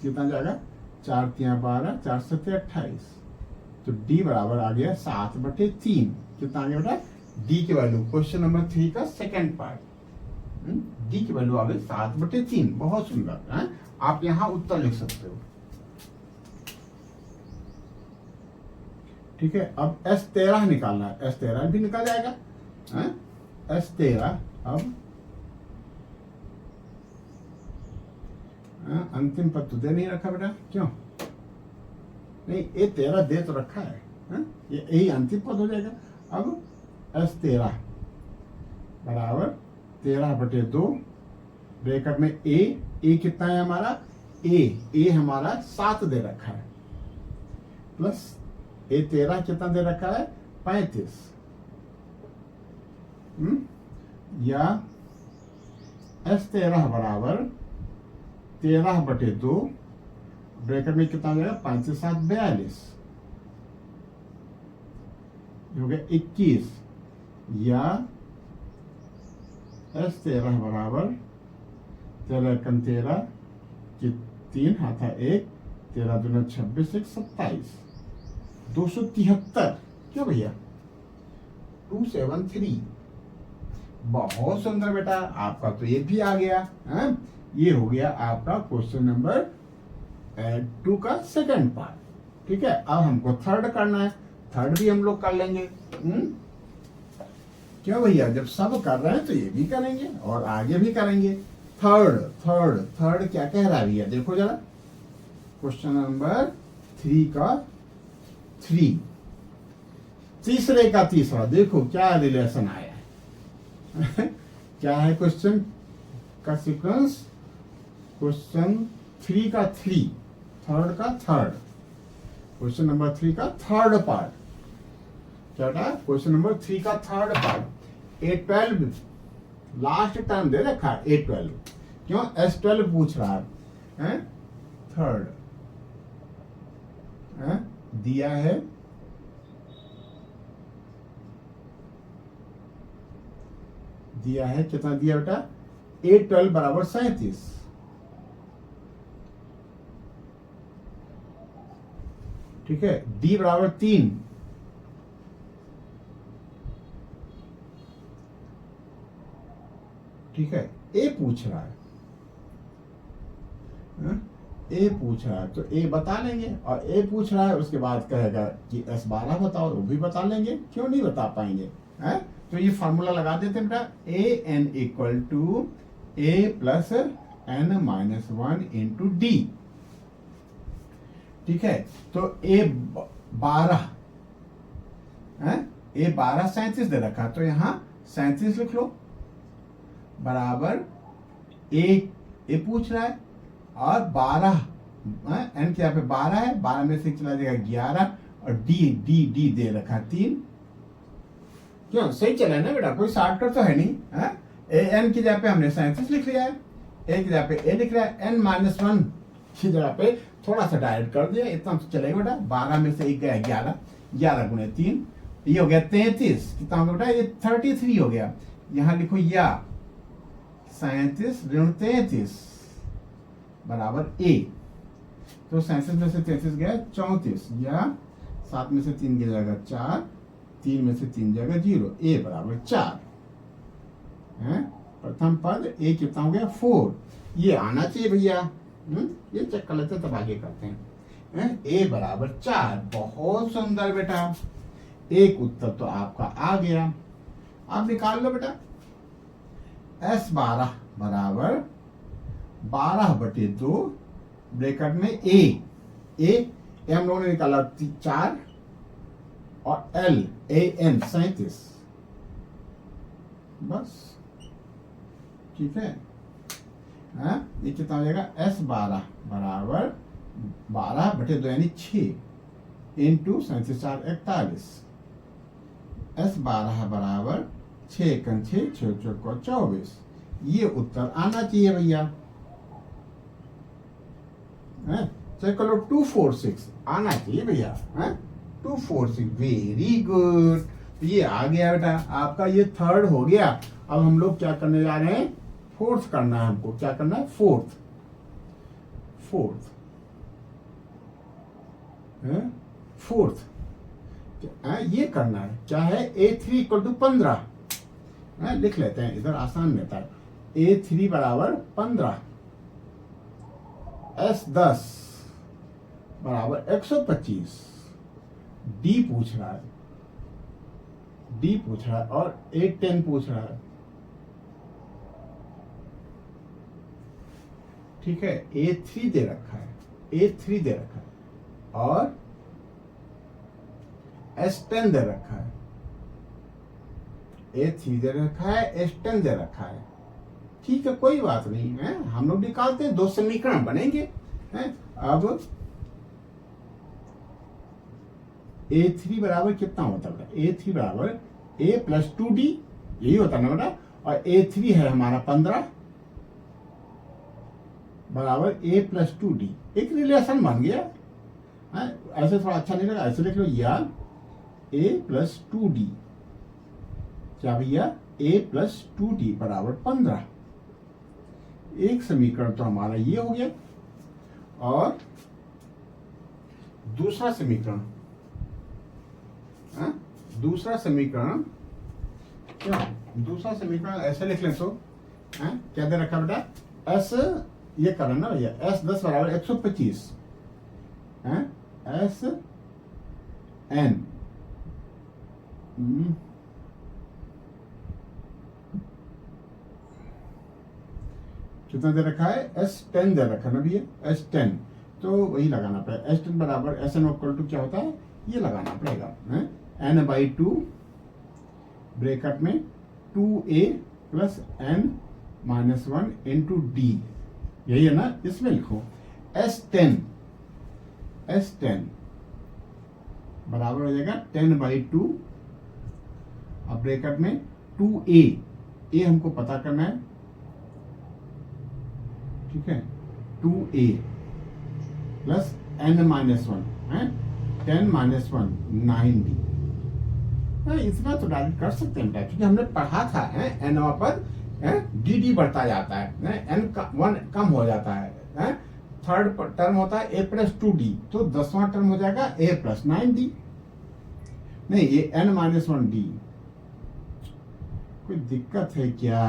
कितना जाएगा, 4 3 12, 4 7 28, तो D बराबर आ गया 7/3। कितना आ गया बेटा, D की वैल्यू, क्वेश्चन नंबर 3 का सेकंड पार्ट, D की वैल्यू आ गई 7/3। बहुत सुंदर है, आप यहाँ उत्तर लिख सकते हो। ठीक है, अब S13 निकालना है, S13 भी निकल जाएगा, S13 अब अंतिम पद तो दे नहीं रखा बेटा, क्यों नहीं, ये 13 दे तो रखा है, ये यही अंतिम पद हो जाएगा। अब S13 बराबर 13/2, ब्रैकेट में ए कितना है हमारा, ए हमारा 7 दे रखा है, प्लस A13 कितना दे रखा है, 35, या S13 बराबर 13/2, ब्रैकेट में कितना हो जाएगा, 5 से 7 42, हो गया 21, या S13 बराबर 13 × 13 की 3 हाथा 1, 13 दूना 26, 1 27, 273। क्यों भैया, 273। बहुत सुंदर बेटा, आपका तो ये भी आ गया, ये हो गया आपका क्वेश्चन नंबर 2 का सेकंड पार्ट। ठीक है, अब हमको थर्ड करना है, थर्ड भी हम लोग कर लेंगे। क्यों भैया, जब सब कर रहे हैं तो ये भी करेंगे और आगे भी करेंगे। थर्ड क्या कह रहा है भैया, देखो जरा, क्वेश्चन नंबर 3 का 3, तीसरे का तीसरा, देखो क्या रिलेशन आया है। क्या है क्वेश्चन का सीक्वेंस, क्वेश्चन 3 का 3, थर्ड का थर्ड, क्वेश्चन नंबर 3 का थर्ड पार्ट। क्या था, क्वेश्चन नंबर 3 का third part. A12 last term दे रखा है, A12 क्यों, S12 पूछ रहा है, थर्ड दिया है, कितना दिया बेटा, A12 बराबर 37। ठीक है, D बराबर 3, ठीक है, A पूछ रहा है, A पूछ रहा है तो A बता लेंगे, और A पूछ रहा है उसके बाद कहेगा कि S12 बताओ, वो भी बता लेंगे, क्यों नहीं बता पाएंगे, तो ये फॉर्मूला लगा देते हैं बेटा, AN = A + N-1 × D। ठीक है, तो A12 37 दे रखा, तो यहाँ 37 लिख लो, बराबर A पूछ रहा है, और 12 N के यहाँ पे 12 है, 12 में से चला जाएगा 11, और D दे रखा 3। क्यों, सही चला है ना बेटा, कोई शॉर्टकट तो है नहीं। N की जगह पे हमने 37 लिख लिया है, A की जगह पे A लिख रहा है, N-1 की जगह पे थोड़ा सा डायरेक्ट कर दिया, इतना तो चलेगा बेटा। 12 में से 1 गया 11, 11 × 3, ये हो गया 33। कितना हो गया बेटा, ये 33 हो गया। यहाँ लिखो या 37 ऋण 33 बराबर A, तो 37 में से 33 गया 34, या 7 में से 3 गया जाएगा 4, 3 में से 3 जाएगा 0, A बराबर 4 है। प्रथम पद A कितना हो गया 4, ये आना चाहिए भैया, ये चेक कर लेते तब आगे करते हैं। A बराबर 4, बहुत सुंदर बेटा, एक उत्तर तो आपका आ गया। आप निकाल लो बेटा, S12 बराबर 12/2, ब्रैकेट में A हम लोगों ने निकाला 4, और AN 37, बस। ठीक है, ये कितना हो जाएगा, S12 बराबर 12/2 यानी 6 × 37 4 41, S12 बराबर 6 × 6 6 × 24, ये उत्तर आना चाहिए भैया। चलो 246 आना चाहिए भैया। 246 वेरी गुड। ये आ गया बेटा, आपका ये थर्ड हो गया। अब हम लोग क्या करने जा रहे हैं, फोर्थ करना है हमको। क्या करना है, फोर्थ। फोर्थ ये करना है। क्या है, A3 इक्वल टू 15। लिख लेते हैं, इधर आसान रहता है। A3 बराबर 15, S10 बराबर 125। डी पूछ रहा है, और A10 पूछ रहा है। ठीक है, A3 दे रखा है, और S10 दे रखा है। A3 दे रखा है, S10 दे रखा है। ठीक है, कोई बात नहीं है, हम लोग निकालते हैं, दो समीकरण बनेंगे। अब A3 बराबर कितना होता है, A3 बराबर A प्लस 2D, यही होता है ना बेटा। और A3 है हमारा 15 बराबर A प्लस 2D। एक रिलेशन बन गया। ऐसे थोड़ा अच्छा नहीं लगा, ऐसे लिख लो, या A प्लस 2D। क्या भैया, A प्लस 2D बराबर 15। एक समीकरण तो हमारा ये हो गया। और दूसरा समीकरण, क्या, दूसरा समीकरण ऐसे लिख लें तो क्या दे रखा बेटा, S, ये करना ना भैया, S10 बराबर 125, SN कितना दे रखा है, S10 दे रखा है ना भैया, S10। तो वही लगाना पड़ेगा। S10 बराबर SN इक्वल टू क्या होता है, ये लगाना पड़ेगा, N/2 ब्रैकेट में 2A plus N-1 into D, यही है ना। इसमें लिखो S10 बराबर हो जाएगा 10/2, अब ब्रैकेट में 2A हमको पता करना है। ठीक है, 2A प्लस N-1 है 10-1 9D। इतना तो डायरेक्ट कर सकते हैं बेटा, क्योंकि हमने पढ़ा था एन पर डी बढ़ता जाता है, एन 1 कम हो जाता है। थर्ड टर्म होता है A प्लस 2D, तो 10वां टर्म हो जाएगा A प्लस 9D। नहीं, ये N-1D। कोई दिक्कत है क्या,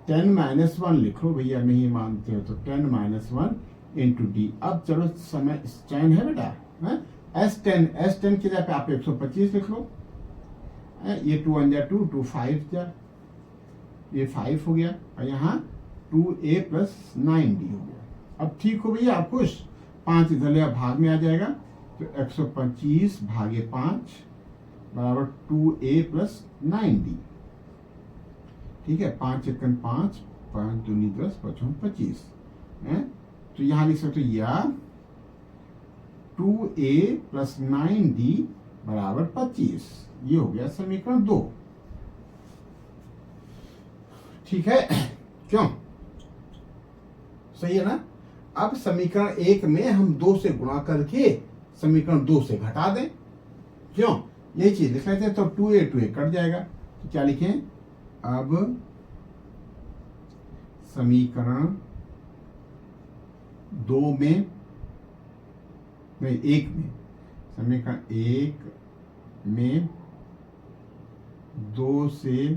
10-1 लिखो भैया, नहीं मानते हो तो 10-1 इंटू D। अब चलो समय चयन है बेटा, S10 की जगह पे आप 125 लिख लो। ये 2 1 2 2 5 जा, ये 5 हो गया, और यहाँ 2A प्लस 9D हो गया। अब ठीक हो भैया, आप खुश। 5 इधर ले भाग में आ जाएगा, तो 125 भागे 5 बराबर 2A प्लस 9D। ठीक है, 5 1 5, 5 2 10, 5 25। तो यहाँ लिख सकते या 2A प्लस 9D बराबर 25। ये हो गया समीकरण 2। ठीक है, क्यों, सही है ना। अब समीकरण 1 में हम 2 से गुणा करके समीकरण 2 से घटा दें, क्यों, यही चीज लिख लेते हैं। तो 2A कट जाएगा, तो क्या लिखें, अब समीकरण 2 में, नहीं 1 में, समीकरण 1 में 2 से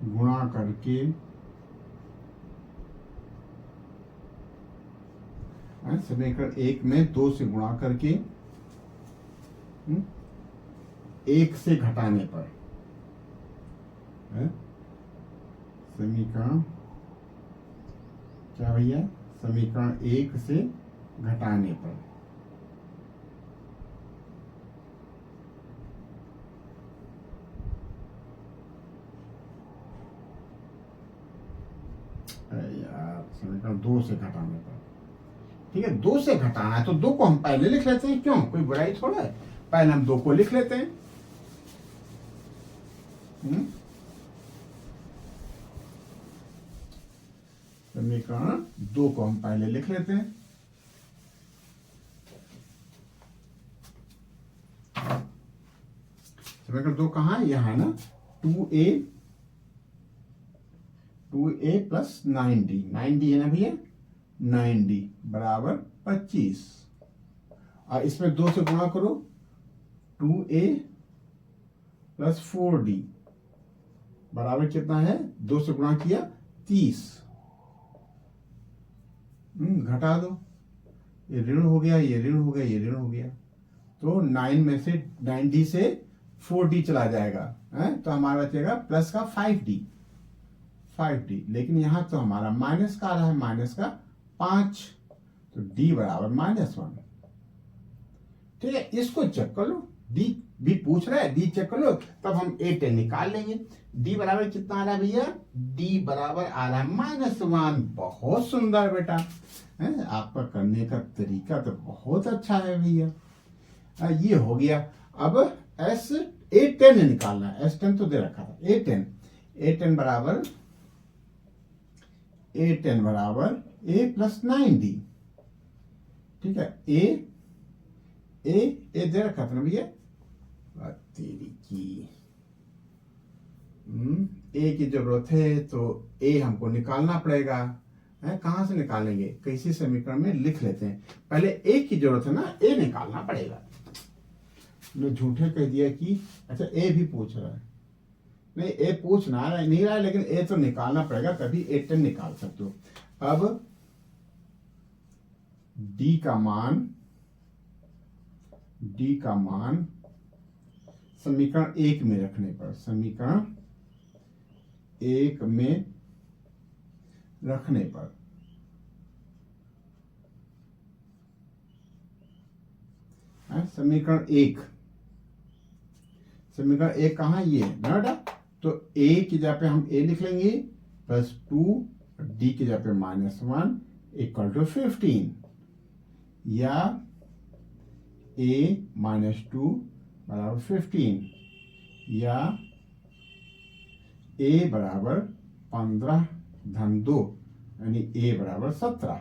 गुणा करके समीकरण 1 में 2 से गुणा करके 1 से घटाने पर, समीकरण क्या भैया, समीकरण 1 से घटाने पर, यार समीकरण 2 से घटाने पर। ठीक है, 2 से घटाना है तो 2 को हम पहले लिख लेते हैं, क्यों, कोई बुराई थोड़ा है, पहले हम 2 को लिख लेते हैं। समीकरण 2 को हम पहले लिख लेते हैं। समीकरण 2 कहाँ है? यहाँ ना 2a प्लस 9d, 9d है ना भैया, 9d बराबर 25, और इसमें 2 से गुणा करो, 2a प्लस 4d बराबर कितना है? 2 से गुणा किया 30, घटा दो, ये ऋण हो गया, ये ऋण हो गया, ये ऋण हो गया, तो 9 में से 9d से 4d चला जाएगा, तो हमारा बचेगा प्लस का 5d, लेकिन यहां तो हमारा माइनस का आ रहा है, माइनस का 5, तो d बराबर -1। ठीक है, इसको चेक कर लो, d भी पूछ रहा है, d चेक कर लो, तब हम a10 निकाल लेंगे। d बराबर कितना आ रहा है भैया? d बराबर आ रहा है -1। बहुत सुंदर बेटा, आपका करने का तरीका तो बहुत अच्छा है भैया। ये हो गया। अब A10 निकालना है, S10 तो दे रखा था, A10 बराबर a प्लस 9d। ठीक है, ए दे रखा था ना भैया, तेरी की ए की जरूरत है तो ए हमको निकालना पड़ेगा। कहां से निकालेंगे? किसी समीकरण में लिख लेते हैं। पहले ए की जरूरत है ना, ए निकालना पड़ेगा। झूठे कह दिया कि अच्छा ए भी पूछ रहा है, नहीं ए पूछ ना नहीं रहा है, लेकिन ए तो निकालना पड़ेगा, तभी A10 निकाल सकते हो। अब d का मान समीकरण 1 में रखने पर, समीकरण 1 में रखने पर समीकरण 1 कहाँ है? ये ना बेटा, तो a की जगह पे हम a लिख लेंगे प्लस 2, d की जगह पे -1 इक्वल टू 15, या a -2 बराबर 15, या a बराबर 15 धन 2 यानी a बराबर 17।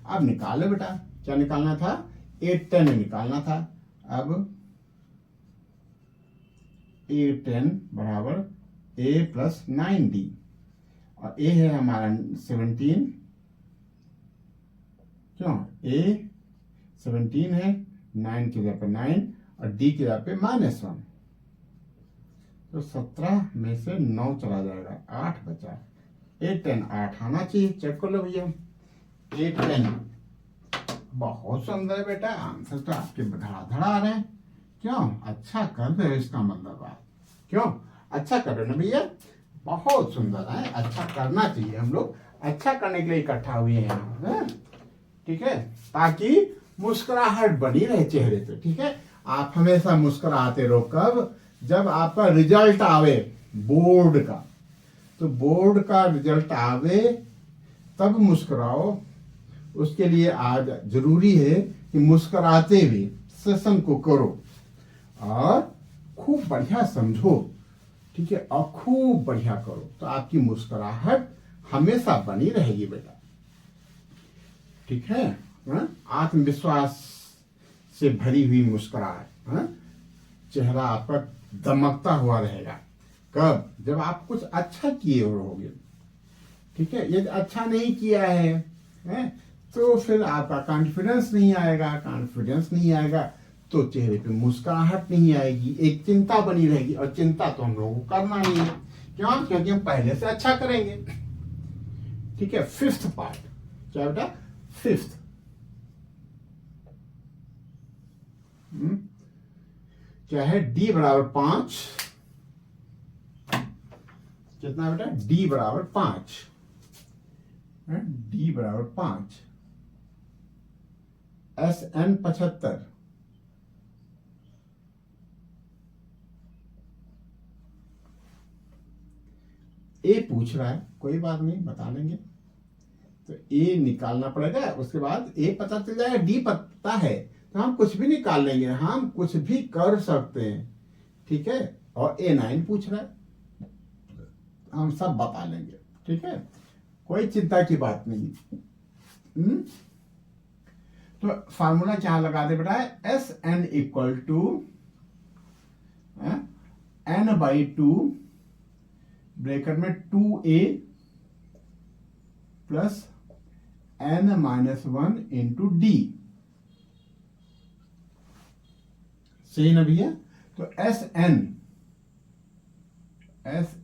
अब निकालो बेटा, क्या निकालना था? A10 निकालना था। अब A10 बराबर a प्लस 9d, और a है हमारा 17, क्यों? a 17 है, 9 की जगह पे 9 और d की जगह पे -1, तो 17 में से 9 चला जाएगा, 8 बचा। A10 8 आना चाहिए, चेक कर लो भैया। A10 बहुत सुंदर बेटा, आंसर तो आपके धड़ाधड़ आ रहे हैं। क्यों? अच्छा कर रहे हो, इसका मतलब आप क्यों अच्छा कर रहे हो ना भैया, बहुत सुंदर है। अच्छा करना चाहिए, हम लोग अच्छा करने के लिए इकट्ठा हुए हैं यहाँ, ठीक है, ताकि मुस्कुराहट बनी रहे चेहरे पे। ठीक है, आप हमेशा मुस्कुराते रहो। कब? जब आपका रिजल्ट आवे बोर्ड का, तो बोर्ड का रिजल्ट आवे तब मुस्कुराओ। उसके लिए आज जरूरी है कि मुस्कुराते हुए सेशन को करो और खूब बढ़िया समझो। ठीक है, और खूब बढ़िया करो, तो आपकी मुस्कुराहट हमेशा बनी रहेगी बेटा। ठीक है, आत्मविश्वास से भरी हुई मुस्कुराहट, चेहरा आपका दमकता हुआ रहेगा। कब? जब आप कुछ अच्छा किए रहोगे। ठीक है, यदि अच्छा नहीं किया है तो फिर आपका कॉन्फिडेंस नहीं आएगा, तो चेहरे पे मुस्कुराहट नहीं आएगी, एक चिंता बनी रहेगी, और चिंता तो हम लोगों को करना नहीं है। क्यों? क्योंकि हम पहले से अच्छा करेंगे। ठीक है, 5th पार्ट क्या बेटा? 5th क्या है? d बराबर 5, कितना बेटा? d बराबर 5, d बराबर 5, SN 75, ए पूछ रहा है, कोई बात नहीं, बता लेंगे। तो ए निकालना पड़ेगा, उसके बाद ए पता चल जाएगा, डी पता है तो हम कुछ भी निकाल लेंगे, हम कुछ भी कर सकते हैं। ठीक है, और A9 पूछ रहा है, हम सब बता लेंगे। ठीक है, कोई चिंता की बात नहीं। तो फार्मूला क्या लगा दे बेटा, s N equal to n/2 bracket में 2a plus n-1 into D. सही ना भैया? तो एस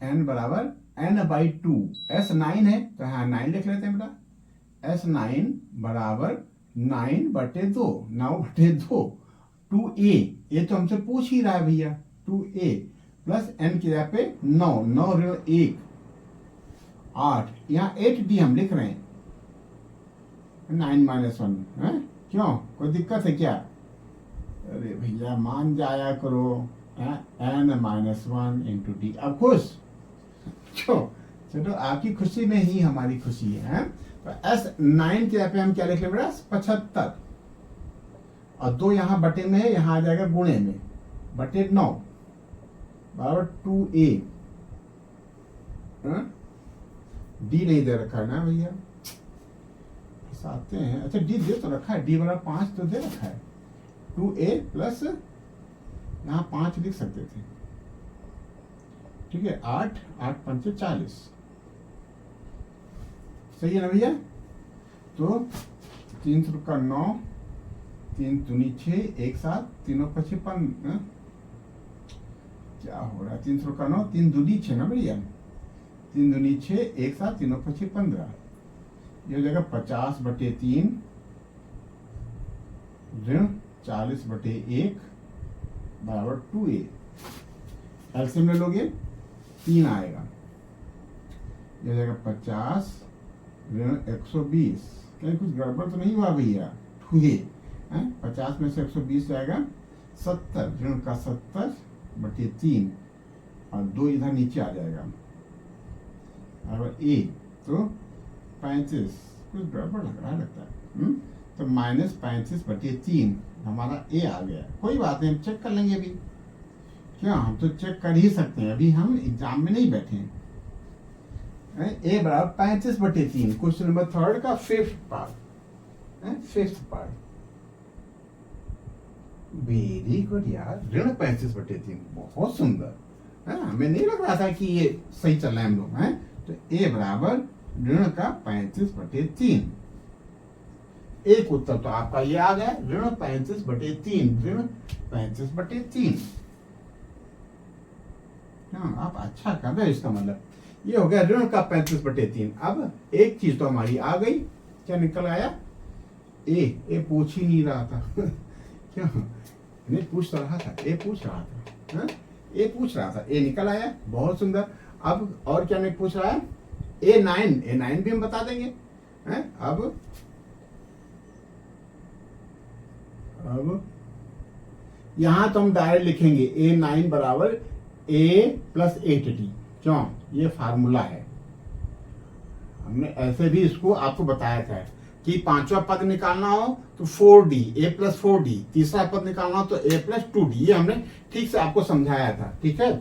एन बराबर n/2, एस 9 है तो हाँ 9 लिख लेते हैं बेटा। एस 9 बराबर 9/2, 9/2 2a, ये तो हमसे पूछ ही रहा है भैया, 2a प्लस n की जगह पे 9, 9 ऋण 1 8, यहाँ 8d हम लिख रहे हैं, 9-1 है। क्यों, कोई दिक्कत है क्या? अरे भैया मान जाया करो, n-1 इंटू डी। अब खुश? चलो आपकी खुशी में ही हमारी खुशी है। तो S9 के पे हम क्या लिख ले बेटा, 75, और 2 यहाँ बटे में है, यहाँ आ जाएगा गुणे में, बटे 9 बराबर 2a। डी नहीं दे रखा है ना भैया, आते हैं। अच्छा डी दे तो रखा है, डी बराबर 5 तो दे रखा है, 2a प्लस यहाँ 5 लिख सकते थे, ठीक है। 8 5 40, सही है ना भैया? तो 3 का 9, 3 दूनी 6, एक साथ, तीनों 55, क्या हो रहा है? 3 का 9, 3 दूनी 6 ना भैया, 3 दूनी 6, एक साथ, तीनों 25 15, ये हो जाएगा 50/3 ऋण 40/1 बराबर 2a। एलसीएम ले लोगे 3 आएगा, ये हो जाएगा 50 ऋण 120, कहीं कुछ गड़बड़ तो नहीं हुआ भैया? 2a 50 में से 120 जाएगा 70, ऋण का 70/3, और 2 इधर नीचे आ जाएगा बराबर a, तो 35, कुछ गड़बड़ लग रहा है लगता है। तो -35/3 हमारा ए आ गया। कोई बात नहीं, हम चेक कर लेंगे अभी, क्या हम तो चेक कर ही सकते हैं, अभी हम एग्जाम में नहीं बैठे हैं। ए बराबर 35/3, क्वेश्चन नंबर 3 का 5th पार्ट। वेरी गुड यार, ऋण 35/3, बहुत सुंदर है। हमें नहीं लग रहा था कि ये सही चल रहा है हम लोग हैं। तो ए बराबर ऋण का 35/3, एक उत्तर तो आपका ये आ गया, ऋण 35/3, ऋण 35/3। हाँ, आप अच्छा कर रहे हैं, इसका मतलब ये हो गया ऋण का 35/3। अब एक चीज तो हमारी आ गई, क्या निकल आया? ए पूछ ही नहीं रहा था क्या नहीं पूछ रहा था, ए पूछ रहा था, हा? ए पूछ रहा था, ए निकल आया, बहुत सुंदर। अब और क्या नहीं पूछ रहा है? A9 भी हम बता देंगे, हैं? अब यहां तो हम डायरेक्ट लिखेंगे A9 बराबर A प्लस 8D। क्यों? ये फार्मूला है, हमने ऐसे भी इसको आपको बताया था कि 5वां पद निकालना हो तो 4D, A प्लस 4D, तीसरा पद निकालना हो तो A प्लस 2D, ये हमने ठीक से आपको समझाया था, ठीक है।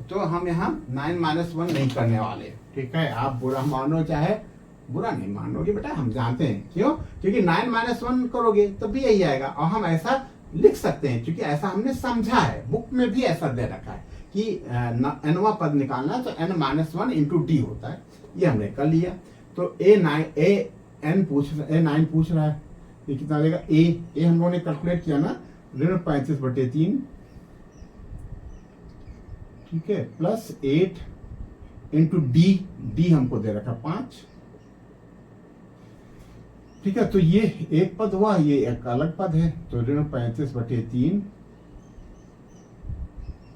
तो हम यहाँ 9-1 नहीं करने वाले, ठीक है। आप बुरा मानो चाहे बुरा नहीं मानोगे बेटा, हम जानते हैं क्यों, क्योंकि 9-1 करोगे तो भी यही आएगा, और हम ऐसा लिख सकते हैं क्योंकि ऐसा हमने समझा है, बुक में भी ऐसा दे रखा है कि nवां पद निकालना है तो n-1 इंटू डी होता है, ये हमने कर लिया। तो A9 पूछ रहा है, ये कितना आ जाएगा? ए हम लोगों ने कैलकुलेट किया ना, ऋण 35/3, ठीक है, प्लस 8 इंटू डी हमको दे रखा 5, ठीक है। तो ये एक पद हुआ, ये एक अलग पद है, तो ऋण 35/3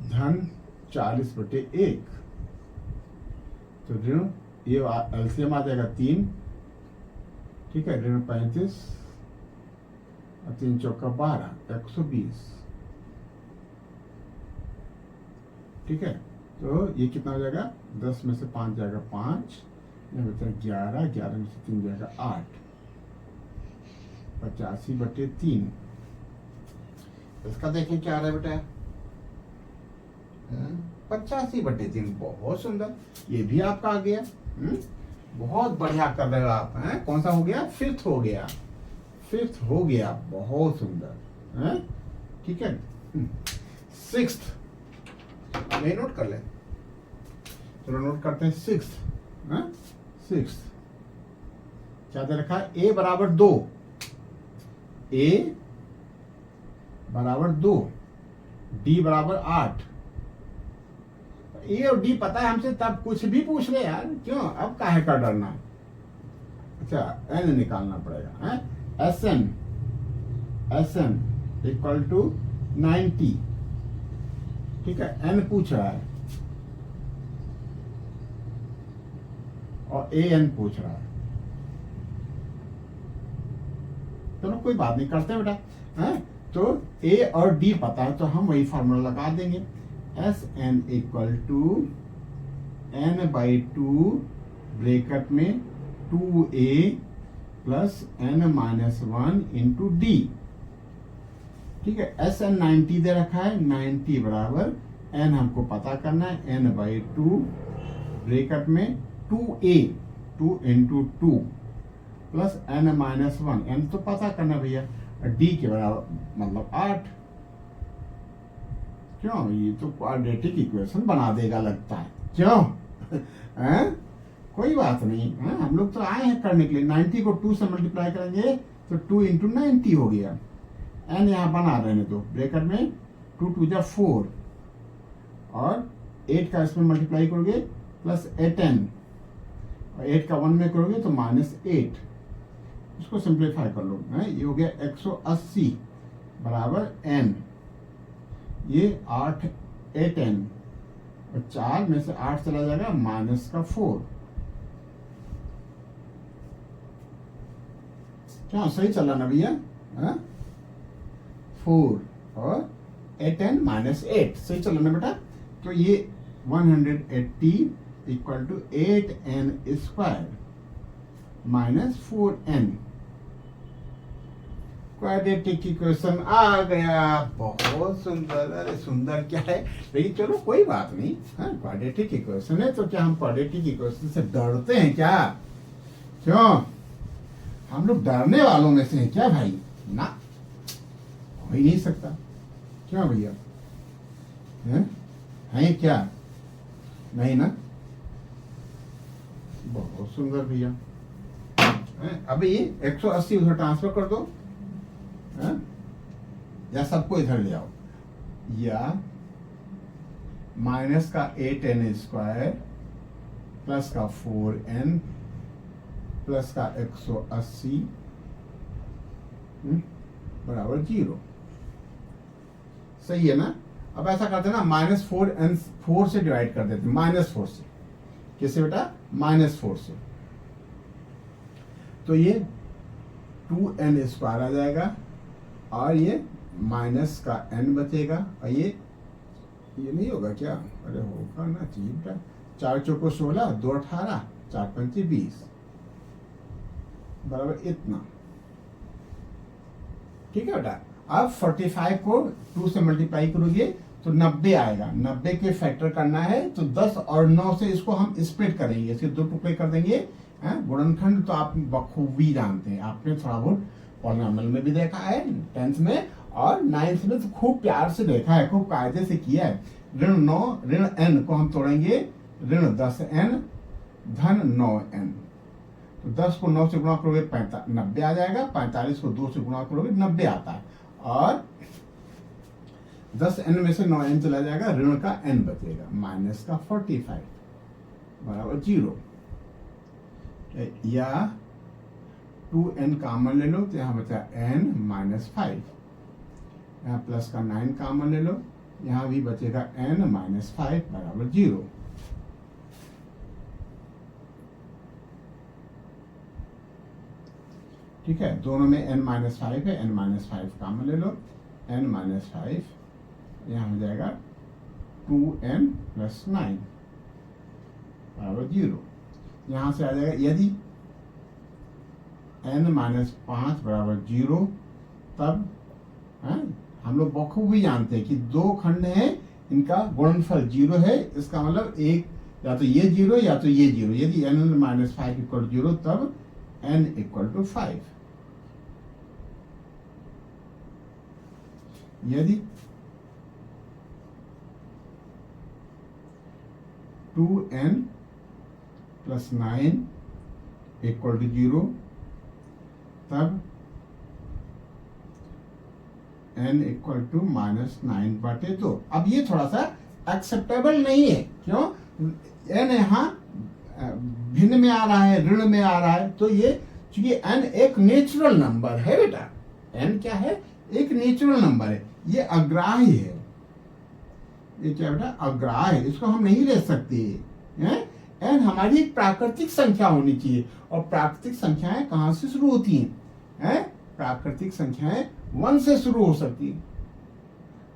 धन 40/1, तो ऋण ये एलसीएम आ जाएगा 3, ठीक है। ऋण 35 और 3 चौका 12, 120, ठीक है। तो ये कितना हो जाएगा? 10 में से 5 जाएगा 5, यहाँ बचा 11, 11 में से 3 जाएगा 8, 85/3। इसका देखें क्या आ रहा है बेटा? 85/3, बहुत सुंदर, ये भी आपका आ गया। बहुत बढ़िया कर रहे हो आप हैं। कौन सा हो गया? फिफ्थ हो गया, फिफ्थ हो गया, बहुत सुंदर हैं। ठीक है, सिक्स्थ नहीं नोट कर ले, चलो नोट करते हैं। सिक्स्थ, सिक्स्थ क्या दे रखा है? ए बराबर 2, ए बराबर 2, डी बराबर 8। ए और डी पता है हमसे, तब कुछ भी पूछ ले यार, क्यों अब काहे का डरना। अच्छा, एन निकालना पड़ेगा है। S n, s N equal to 90। ठीक है, एन पूछ रहा है और ए एन पूछ रहा है। चलो कोई बात नहीं, करते हैं बेटा है। तो ए और डी पता है तो हम वही फॉर्मूला लगा देंगे। S N equal to n by 2 bracket में 2a plus N minus 1 into D. ठीक है, एस एन 90 दे रखा है, 90 बराबर एन हमको पता करना है, एन बाई 2 ब्रेकेट में 2a 2 into 2 plus N minus 1, n तो पता करना भैया, डी के बराबर मतलब 8। क्यों, ये तो क्वाड्रेटिक इक्वेशन बना देगा लगता है, क्यों हैं? कोई बात नहीं है, हम लोग तो आए हैं करने के लिए। 90 को 2 से मल्टीप्लाई करेंगे तो 2 इंटू 90 हो गया। एन यहाँ बना रहने दो, ब्रैकेट में 2 2 जा 4 और 8 का इसमें मल्टीप्लाई करोगे प्लस 8n और 8 का 1 में करोगे तो माइनस 8। इसको सिंप्लीफाई कर लो है, ये हो गया 180 बराबर n, ये 8 8n और 4 में से 8 चला जाएगा माइनस का 4। क्या सही चला ना भैया? 4 और 8n माइनस 8 सही चला ना बेटा? तो ये 180 equal to 8n square minus 4n। Quadratic equation आ गया, बहुत सुंदर। अरे सुंदर क्या है, लेकिन चलो कोई बात नहीं, क्वाड्रेटिक इक्वेशन है तो क्या हम क्वाड्रेटिक इक्वेशन से डरते हैं क्या? क्यों, हम लोग डरने वालों में से हैं क्या भाई? ना, हो ही नहीं सकता। क्यों भैया, है क्या? नहीं ना, बहुत सुंदर भैया। अभी 180 उधर ट्रांसफर कर दो, या सबको इधर ले आओ, या माइनस का 8n स्क्वायर प्लस का 4n प्लस का 180 बराबर 0। सही है ना? अब ऐसा करते ना, माइनस 4n 4 से डिवाइड कर देते, माइनस 4 से। किससे बेटा? माइनस 4 से। तो ये 2n स्क्वायर आ जाएगा और ये माइनस का n बचेगा, और ये नहीं होगा क्या? अरे होगा ना चाहिए। 4 चौको 16, 2 18, 4 पंचे 20 बराबर इतना। ठीक है बेटा, अब 45 को 2 से मल्टीप्लाई करोगे तो 90 आएगा। 90 के फैक्टर करना है तो 10 और 9 से इसको हम स्प्लिट करेंगे, इसके 2 टुकड़े कर देंगे। गुणनखंड तो आप बखूबी जानते हैं, आपने थोड़ा बहुत पॉलिनॉमियल में भी देखा है, 10th में और 9th में तो खूब प्यार से देखा है, खूब कायदे से किया है। ऋण 9 ऋण n को हम तोड़ेंगे, ऋण 10n धन 9n। तो 10 को 9 से गुणा करोगे 90 आ जाएगा, 45 को 2 से गुणा करोगे 90 आता है, और 10n में से 9n चला जाएगा, ऋण का n बचेगा, माइनस का 45 बराबर 0। या 2n कॉमन ले लो तो यहाँ बचा n माइनस 5, यहाँ प्लस का 9 कॉमन ले लो, यहाँ भी बचेगा n माइनस 5 बराबर 0। ठीक है, दोनों में n माइनस 5 है, n माइनस 5 कॉमन ले लो, n माइनस 5 यहाँ हो जाएगा 2n प्लस 9 बराबर 0। यहाँ से आ जाएगा, यदि n माइनस 5 बराबर 0, तब हम लोग बखूबी जानते हैं कि 2 खंड हैं, इनका गुणनफल 0 है, इसका मतलब एक या तो ये 0 या तो ये 0। यदि n माइनस 5 इक्वल 0 तब n इक्वल टू 5। यदि 2n प्लस 9 इक्वल टू 0 तब n इक्वल टू माइनस 9/2। अब ये थोड़ा सा एक्सेप्टेबल नहीं है। क्यों? n यहाँ भिन्न में आ रहा है, ऋण में आ रहा है, तो ये चूंकि n एक नेचुरल नंबर है बेटा, n क्या है? एक नेचुरल नंबर है, ये अग्राह्य है। ये क्या बेटा? अग्राह्य है, इसको हम नहीं ले सकते हैं। n हमारी एक प्राकृतिक संख्या होनी चाहिए, और प्राकृतिक संख्याएं कहां से शुरू होती हैं? प्राकृतिक संख्याएं 1 से शुरू हो सकती है।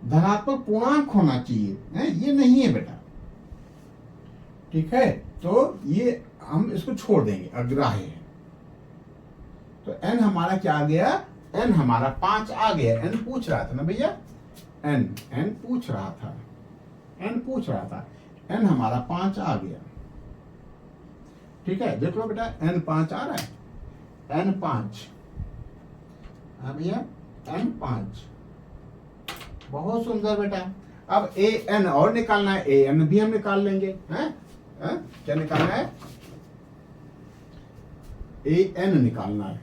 धनात्मक पूर्णांक होना चाहिए, ये नहीं है बेटा। ठीक है, तो ये हम इसको छोड़ देंगे, अग्राह्य है। तो n हमारा क्या आ गया? n हमारा 5 आ गया। n पूछ रहा था ना भैया, n पूछ रहा था, n हमारा 5 आ गया। ठीक है, देख लो बेटा, n 5 आ रहा है, n 5। हाँ भैया, n 5 बहुत सुंदर बेटा। अब an और निकालना है, an भी हम निकाल लेंगे। हैं? क्या निकालना है? an निकालना है।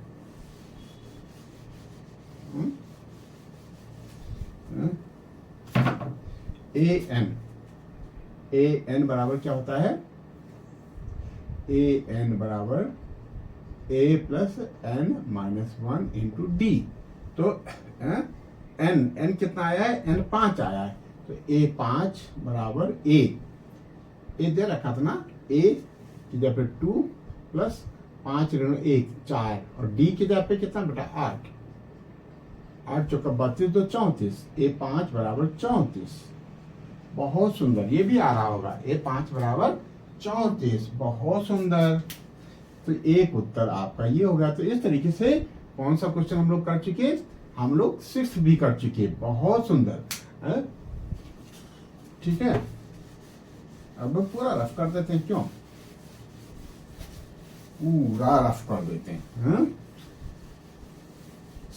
an बराबर क्या होता है? an बराबर a plus n minus 1 into D. तो n कितना आया है? n 5 आया है, तो a 5 बराबर a दे रखा था ना, a की जगह पे 2 प्लस 5 ऋण 1 4, और d की जगह पे कितना बेटा? 8 चौका 32 तो 34, a 5 बराबर 34। बहुत सुंदर, ये भी आ रहा होगा, a 5 बराबर 34। बहुत सुंदर। तो एक उत्तर आपका ये होगा। तो इस तरीके से कौन सा क्वेश्चन हम लोग कर चुके? हम लोग 6 भी कर चुके। बहुत सुंदर। ठीक है, अब पूरा रफ कर देते हैं। क्यों? पूरा रफ कर देते हैं।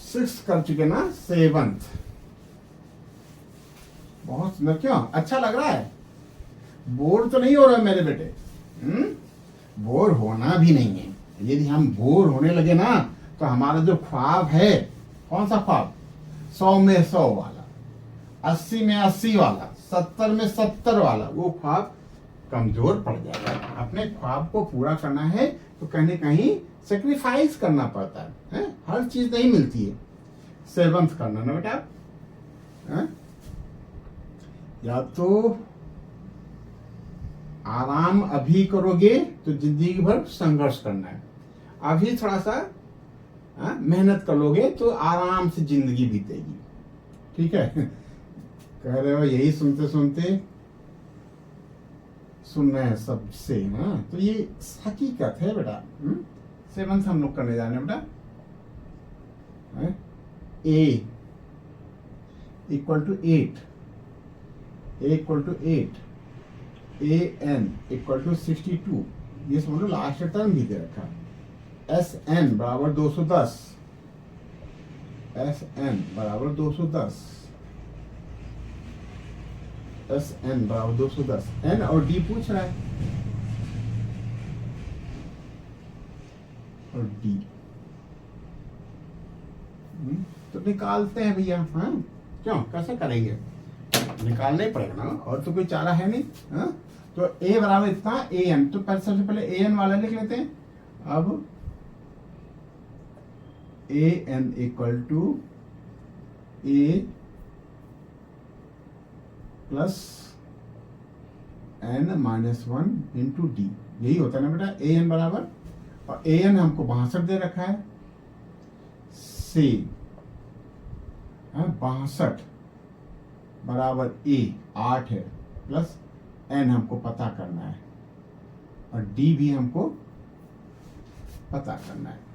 6 कर चुके ना, 7th। बहुत सुंदर। क्यों अच्छा लग रहा है? बोर तो नहीं हो रहा है मेरे बेटे? बोर होना भी नहीं है। यदि हम बोर होने लगे ना, तो हमारा जो ख्वाब है, कौन सा ख्वाब? 100 में 100 वाला, 80 में 80 वाला, 70 में 70 वाला, वो ख्वाब कमजोर पड़ जाएगा। अपने ख्वाब को पूरा करना है तो कहीं न कहीं सेक्रीफाइस करना पड़ता है? हर चीज नहीं मिलती है। 7th करना ना बेटा। या तो आराम अभी करोगे तो जिंदगी भर संघर्ष करना है, अभी थोड़ा सा मेहनत कर लोगे तो आराम से जिंदगी बीतेगी। ठीक है, कह रहे हो यही सुनते सुनते सुन रहे हैं सबसे। तो ये हकीकत है बेटा। 7th हम लोग करने जा रहे हैं बेटा। a equal to 8, a equal to 8, an equal to 62। ये समझ लो लास्ट टर्म भी दे रखा। sn बराबर 210, sn बराबर 210, sn बराबर 210। n और d पूछ रहा है, और d तो निकालते हैं भैया। क्यों? कैसे करेंगे? निकालना ही पड़ेगा ना, और तो कोई चारा है नहीं। तो a बराबर इतना an, तो सबसे पहले an वाला लिख लेते हैं। अब an equal to a plus n minus 1 into D. यही होता है ना बेटा an बराबर, और an हमको 62 दे रखा है, से 62 बराबर a 8 है, प्लस n हमको पता करना है, और d भी हमको पता करना है।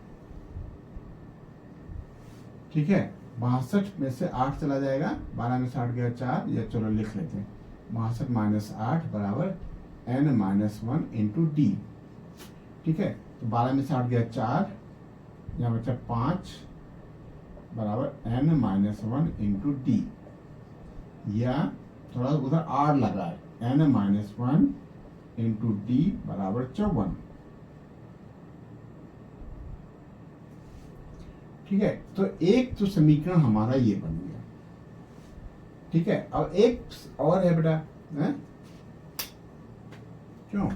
ठीक है, 62 में से 8 चला जाएगा, 12 में से 8 गया 4, या चलो लिख लेते हैं 62 माइनस 8 बराबर n माइनस 1 इंटू डी। ठीक है, तो 12 में से हट गया 4, यहाँ बचा 5 बराबर n माइनस 1 इंटू डी, या थोड़ा उधर r लगा है, n माइनस 1 इंटू डी बराबर 54। ठीक है, तो एक तो समीकरण हमारा ये बन गया। ठीक है, अब एक और है बेटा, है? क्यों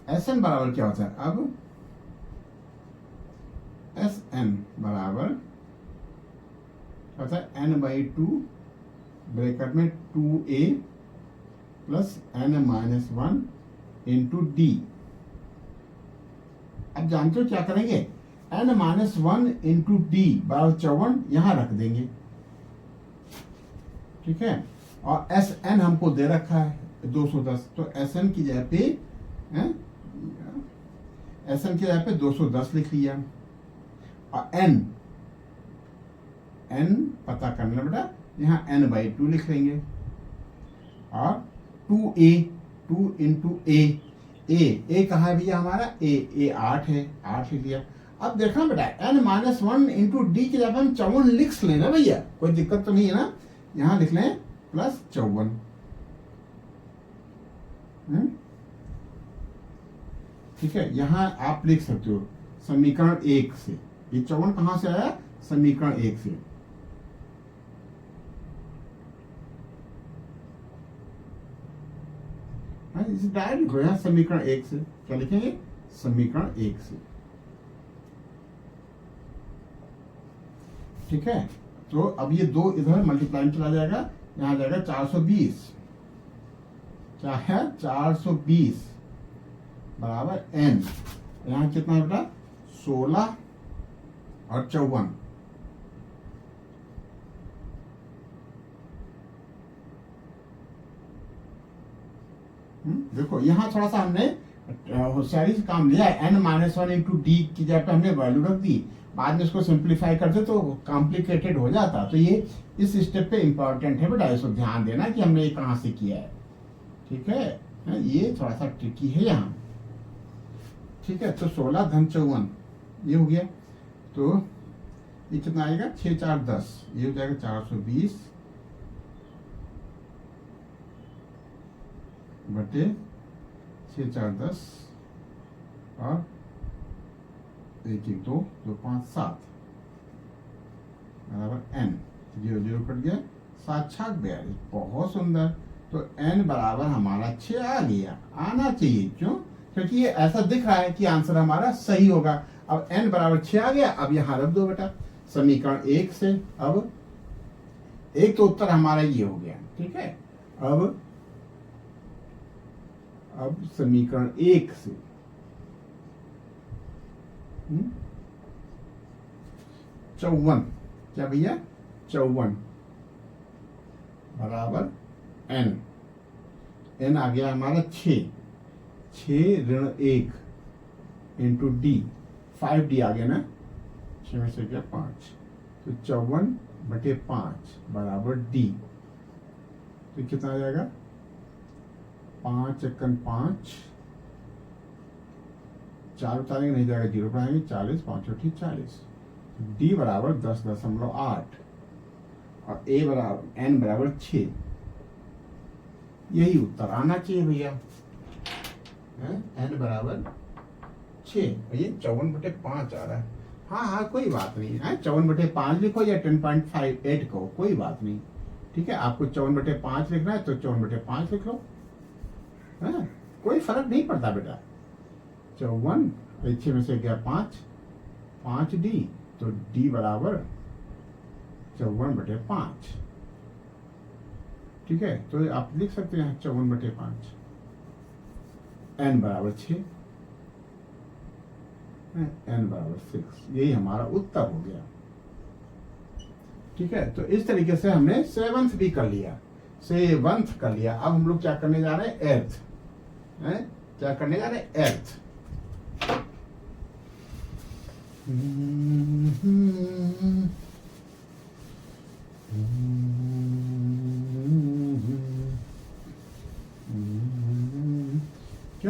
एस एन बराबर क्या होता है? अब एस एन बराबर क्या होता है? एन बाई 2 ब्रैकेट में 2a plus n minus 1 into D. अब जानते हो क्या करेंगे? n माइनस 1 इंटू डी बराबर 54 यहां रख देंगे। ठीक है, और एस एन हमको दे रखा है 210, तो एस एन की जगह पे एस एन की जगह पे 210 लिख लिया, और एन पता करना बेटा, यहाँ n बाई 2 लिख लेंगे, और 2a 2 इंटू ए कहाँ है भैया हमारा? ए 8 है, 8 लिख लिया। अब देखना बेटा, n माइनस 1 इंटू डी की जगह हम 54 लिख लेना भैया, कोई दिक्कत तो नहीं है ना? यहाँ लिख लें प्लस 54। ठीक है, यहाँ आप लिख सकते हो समीकरण 1 से। ये 54 कहाँ से आया? समीकरण 1 से। इसे डायरेक्ट लिखो, यहाँ समीकरण 1 से क्या लिखेंगे? समीकरण 1 से। ठीक है, तो अब ये 2 इधर मल्टीप्लाई में चला जाएगा, यहाँ जाएगा 420, क्या है? 420 बराबर n, यहाँ कितना है बेटा? 16 और 54। देखो यहाँ थोड़ा सा हमने होशियारी से काम लिया है, n माइनस 1 इंटू डी की जगह पे हमने वैल्यू रख दी, बाद में इसको सिंप्लीफाई करते तो कॉम्प्लिकेटेड हो जाता। तो ये इस स्टेप पे इंपॉर्टेंट है बेटा, इसको ध्यान देना कि हमने ये कहाँ से किया है। ठीक है, ये थोड़ा सा ट्रिकी है यहाँ। ठीक है, तो 16 धन 54 ये हो गया, तो ये कितना आएगा? 6 4 10, ये हो जाएगा 420 बटे 6 4 10, और 1 1 2 2 5 7 बराबर n, 0 0 कट गया, 7 6 42। बहुत सुंदर, तो n बराबर हमारा 6 आ गया, आना चाहिए। क्यों? क्योंकि ये ऐसा दिख रहा है कि आंसर हमारा सही होगा। अब n बराबर 6 आ गया, अब यहाँ रख दो बेटा समीकरण 1 से। अब एक तो उत्तर हमारा ये हो गया। ठीक है, अब समीकरण 1 से 54, क्या भैया? 54 बराबर n आ गया हमारा 6 ऋण 1 इंटू डी, 5d आ गया ना, 6 में से गया 5, तो 54 बटे 5 बराबर डी। तो कितना आ जाएगा? 5 1 5, 4 उतारेंगे नहीं जाएगा, 0 बढ़ाएंगे, 40 5 40, डी बराबर 10.8, और ए बराबर n बराबर 6। यही उत्तर आना चाहिए भैया, n बराबर 6। ये 54 बटे 5 आ रहा है। हाँ कोई बात नहीं है, 54 बटे 5 लिखो या 10.58 कहो, कोई बात नहीं। ठीक है, आपको 54 बटे 5 लिखना है तो 54 बटे 5 लिख लो, है? कोई फर्क नहीं पड़ता बेटा। 54 6 में से गया 5 डी, तो डी बराबर 54 बटे 5। ठीक है, तो आप लिख सकते हैं 54 बटे 5, n बराबर 6, n बराबर 6, यही हमारा उत्तर हो गया। ठीक है, तो इस तरीके से हमने 7th भी कर लिया, 7th कर लिया। अब हम लोग क्या करने जा रहे हैं? 8th। क्या करने जा रहे हैं? 8th।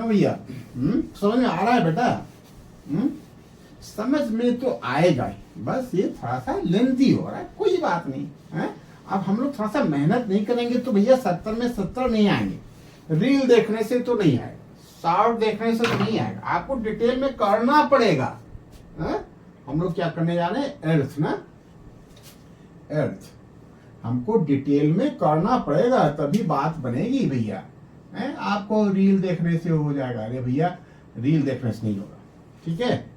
क्यों भैया? समझ में आ रहा है बेटा? समझ में तो आएगा ही, बस ये थोड़ा सा लेंथी हो रहा है, कोई बात नहीं है। अब हम लोग थोड़ा सा मेहनत नहीं करेंगे तो भैया 70 में 70 नहीं आएंगे। रील देखने से तो नहीं आएगा, शॉर्ट देखने से तो नहीं आएगा, आपको डिटेल में करना पड़ेगा है? हम लोग क्या करने जा रहे हैं? एर्थ ना, एर्थ हमको डिटेल में करना पड़ेगा, तभी बात बनेगी भैया। आपको रील देखने से हो जाएगा? अरे भैया रील देखने से नहीं होगा, ठीक है,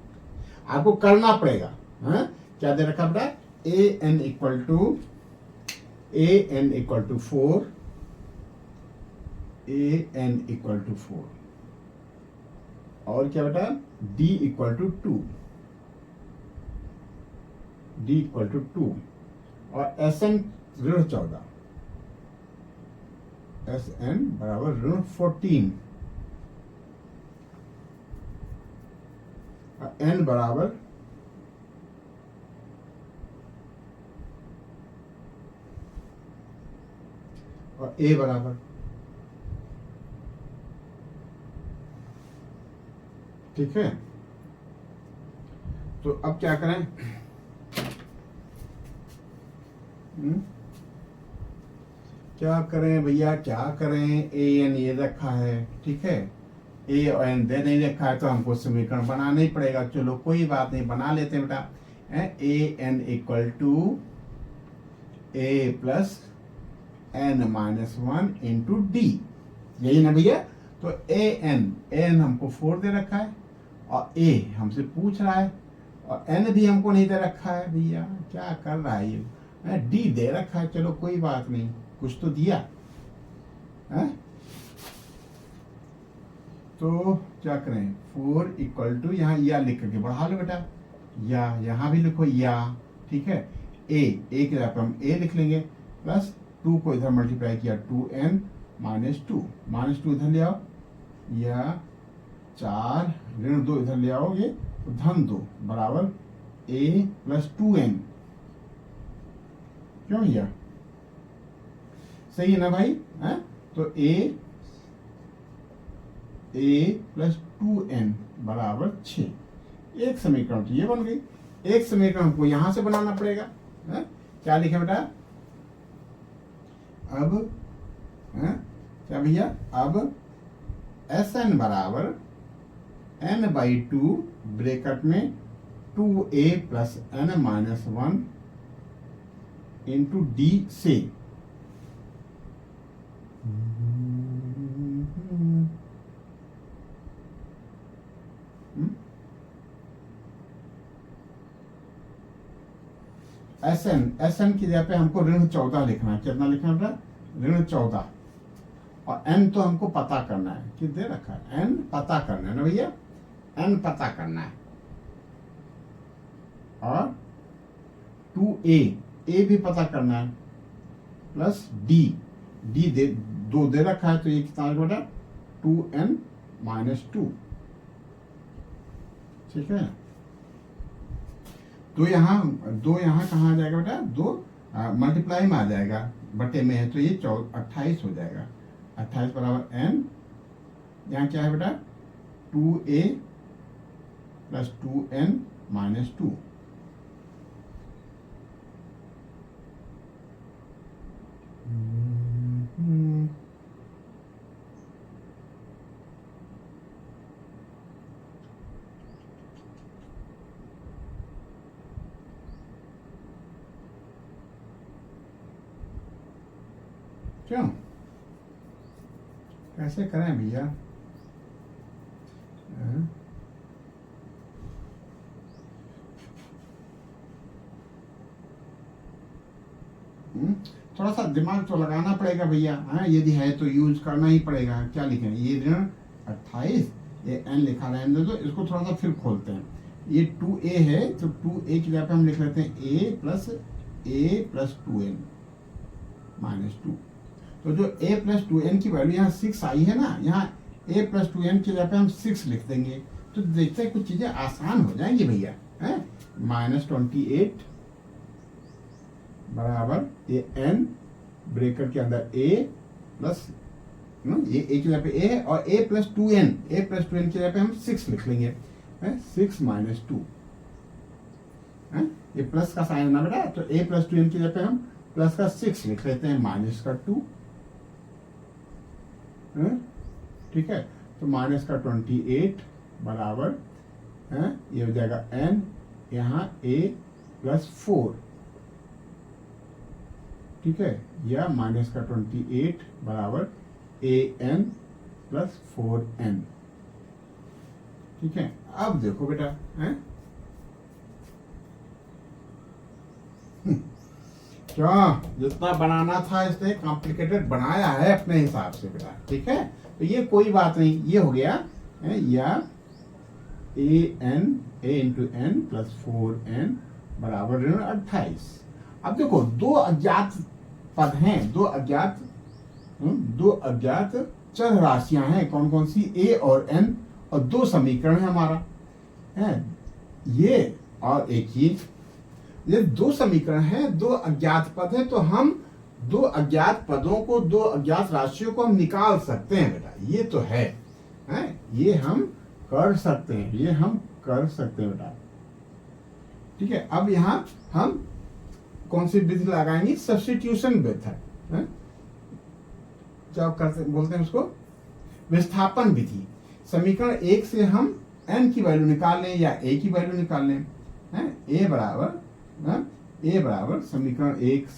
आपको करना पड़ेगा। क्या दे रखा बेटा? A N equal to 4, A N equal to 4, और क्या बेटा? D equal to 2, D equal to 2, और एस एन ऋण 14, एस एन बराबर ऋण 14, और एन बराबर और ए बराबर, ठीक है। तो अब क्या करें? क्या करें भैया, क्या करें? ए एन ये रखा है, ठीक है, ए और एन दे नहीं रखा है तो हमको समीकरण बनाना ही पड़ेगा। चलो कोई बात नहीं, बना लेते हैं बेटा। A N equal to A plus N minus 1 into D, यही ना भैया? तो ए एन हमको 4 दे रखा है, और ए हमसे पूछ रहा है, और एन भी हमको नहीं दे रखा है भैया। क्या कर रहा है ये? डी दे रखा है, चलो कोई बात नहीं, कुछ तो दिया है। तो क्या करें? 4 इक्वल टू, यहाँ या लिख करके बढ़ा लो बेटा, या यहाँ भी लिखो या, ठीक है। ए की जगह पे हम ए लिख लेंगे, प्लस 2 को इधर मल्टीप्लाई किया 2n माइनस 2 इधर ले आओ, या 4 ऋण 2 इधर ले आओगे तो धन 2 बराबर a प्लस 2n, क्यों भैया? सही है ना भाई? है? तो a प्लस 2n बराबर 6, एक समीकरण तो ये बन गई। एक समीकरण हमको यहां से बनाना पड़ेगा, है? क्या लिखे बेटा? अब क्या भैया? अब एस एन बराबर n बाई 2 ब्रैकेट में 2a plus n minus 1 into D से, एस एन की जगह पे हमको ऋण 14 लिखना है। कितना लिखना है बेटा? ऋण 14, और एन तो हमको पता करना है, कि दे रखा है, एन पता करना है ना भैया, एन पता करना है। और 2a भी पता करना है, प्लस डी दे 2 दे रखा है, तो ये कितना है बेटा? 2n माइनस 2, ठीक है। दो यहाँ कहाँ आ जाएगा बेटा? 2 मल्टीप्लाई में आ जाएगा, बटे में है तो ये 28 हो जाएगा। 28 बराबर n, यहाँ क्या है बेटा? 2a प्लस 2n माइनस 2, क्यों? कैसे करें भैया? थोड़ा सा दिमाग तो लगाना पड़ेगा भैया, यदि है तो यूज करना ही पड़ेगा। क्या लिखें? ये ऋण 28, ये n लिखा रहने दो, इसको थोड़ा सा फिर खोलते हैं। ये 2a है, तो 2a की जगह पे हम लिख लेते हैं a प्लस 2n माइनस 2। तो जो a प्लस 2n की वैल्यू यहाँ 6 आई है ना, यहाँ a प्लस 2n की जगह पे हम 6 लिख देंगे, तो देखते हैं कुछ चीजें आसान हो जाएंगी भैया। माइनस 28 बराबर ए एन ब्रैकेट के अंदर a प्लस ये a की जगह पे a है और a प्लस 2n की जगह पे हम 6 लिख लेंगे, 6 माइनस 2, ये प्लस का साइन है ना बेटा, तो a प्लस 2n की जगह पे हम प्लस का 6 लिख लेते हैं, माइनस का 2, ठीक है। तो माइनस का 28 बराबर ये हो जाएगा n, यहाँ a प्लस 4, ठीक है, या माइनस का 28 बराबर an प्लस 4n, ठीक है। अब देखो बेटा, क्या जितना बनाना था इसने कॉम्प्लिकेटेड बनाया है अपने हिसाब से बेटा, ठीक है। तो ये कोई बात नहीं, ये हो गया या a into n plus 4n बराबर 28। अब देखो दो अज्ञात पद हैं, दो अज्ञात चर राशियां हैं, कौन कौन सी, a और n, और दो समीकरण है हमारा, ये और एक ही, ये दो समीकरण हैं, दो अज्ञात पद हैं, तो हम दो अज्ञात पदों को, दो अज्ञात राशियों को हम निकाल सकते हैं बेटा, ये तो है, ये हम कर सकते हैं, ये हम कर सकते हैं बेटा, ठीक है। अब यहां हम कौन सी विधि लगाएंगे, सब्स्टिट्यूशन मेथड, क्या करते बोलते हैं उसको, विस्थापन विधि। समीकरण 1 से हम n की वैल्यू निकाल लें या a की वैल्यू निकाल लें, a बराबर समीकरण 1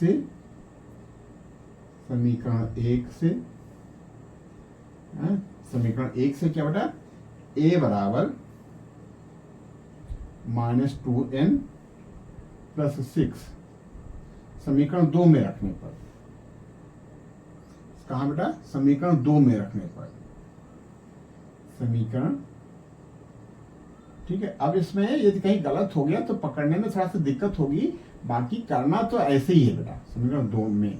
से क्या बेटा, a बराबर माइनस 2n प्लस 6, समीकरण 2 में रखने पर, कहा बेटा, समीकरण 2 में रखने पर, समीकरण, ठीक है। अब इसमें यदि कहीं गलत हो गया तो पकड़ने में थोड़ा सा दिक्कत होगी, बाकी करना तो ऐसे ही है बेटा, समीकरण 2 में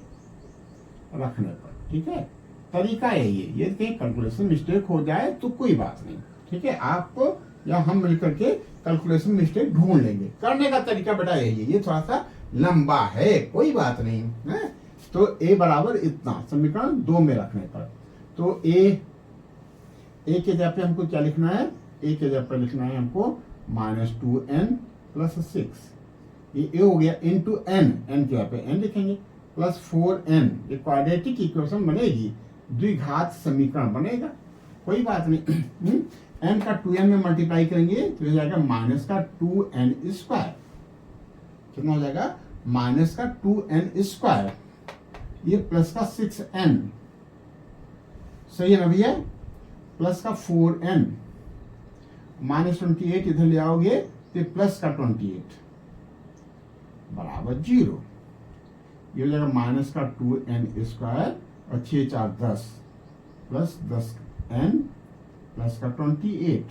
रखने पर, ठीक है। तरीका यही है, यदि कहीं कैलकुलेशन मिस्टेक हो जाए तो कोई बात नहीं, ठीक है, आप या हम मिलकर के कैलकुलेशन मिस्टेक ढूंढ लेंगे, करने का तरीका बेटा यही है, ये थोड़ा सा लंबा है, कोई बात नहीं है। तो a बराबर इतना, समीकरण 2 में रखने पर, तो a के जगह पे हमको क्या लिखना है, a के जगह पर लिखना है हमको माइनस 2n प्लस 6, ये a हो गया, इंटू n की जगह पे n लिखेंगे, प्लस 4n, ये क्वाड्रेटिक इक्वेशन बनेगी, द्विघात समीकरण बनेगा, कोई बात नहीं। n का 2n में मल्टीप्लाई करेंगे तो हो जाएगा माइनस का 2n स्क्वायर, कितना हो जाएगा, माइनस का 2n स्क्वायर, ये प्लस का 6n, सही है ना भैया, प्लस का 4n, माइनस 28 इधर ले आओगे तो प्लस का 28 बराबर 0, ये हो जाएगा माइनस का 2n स्क्वायर और 6 4 10 प्लस 10n प्लस का 28,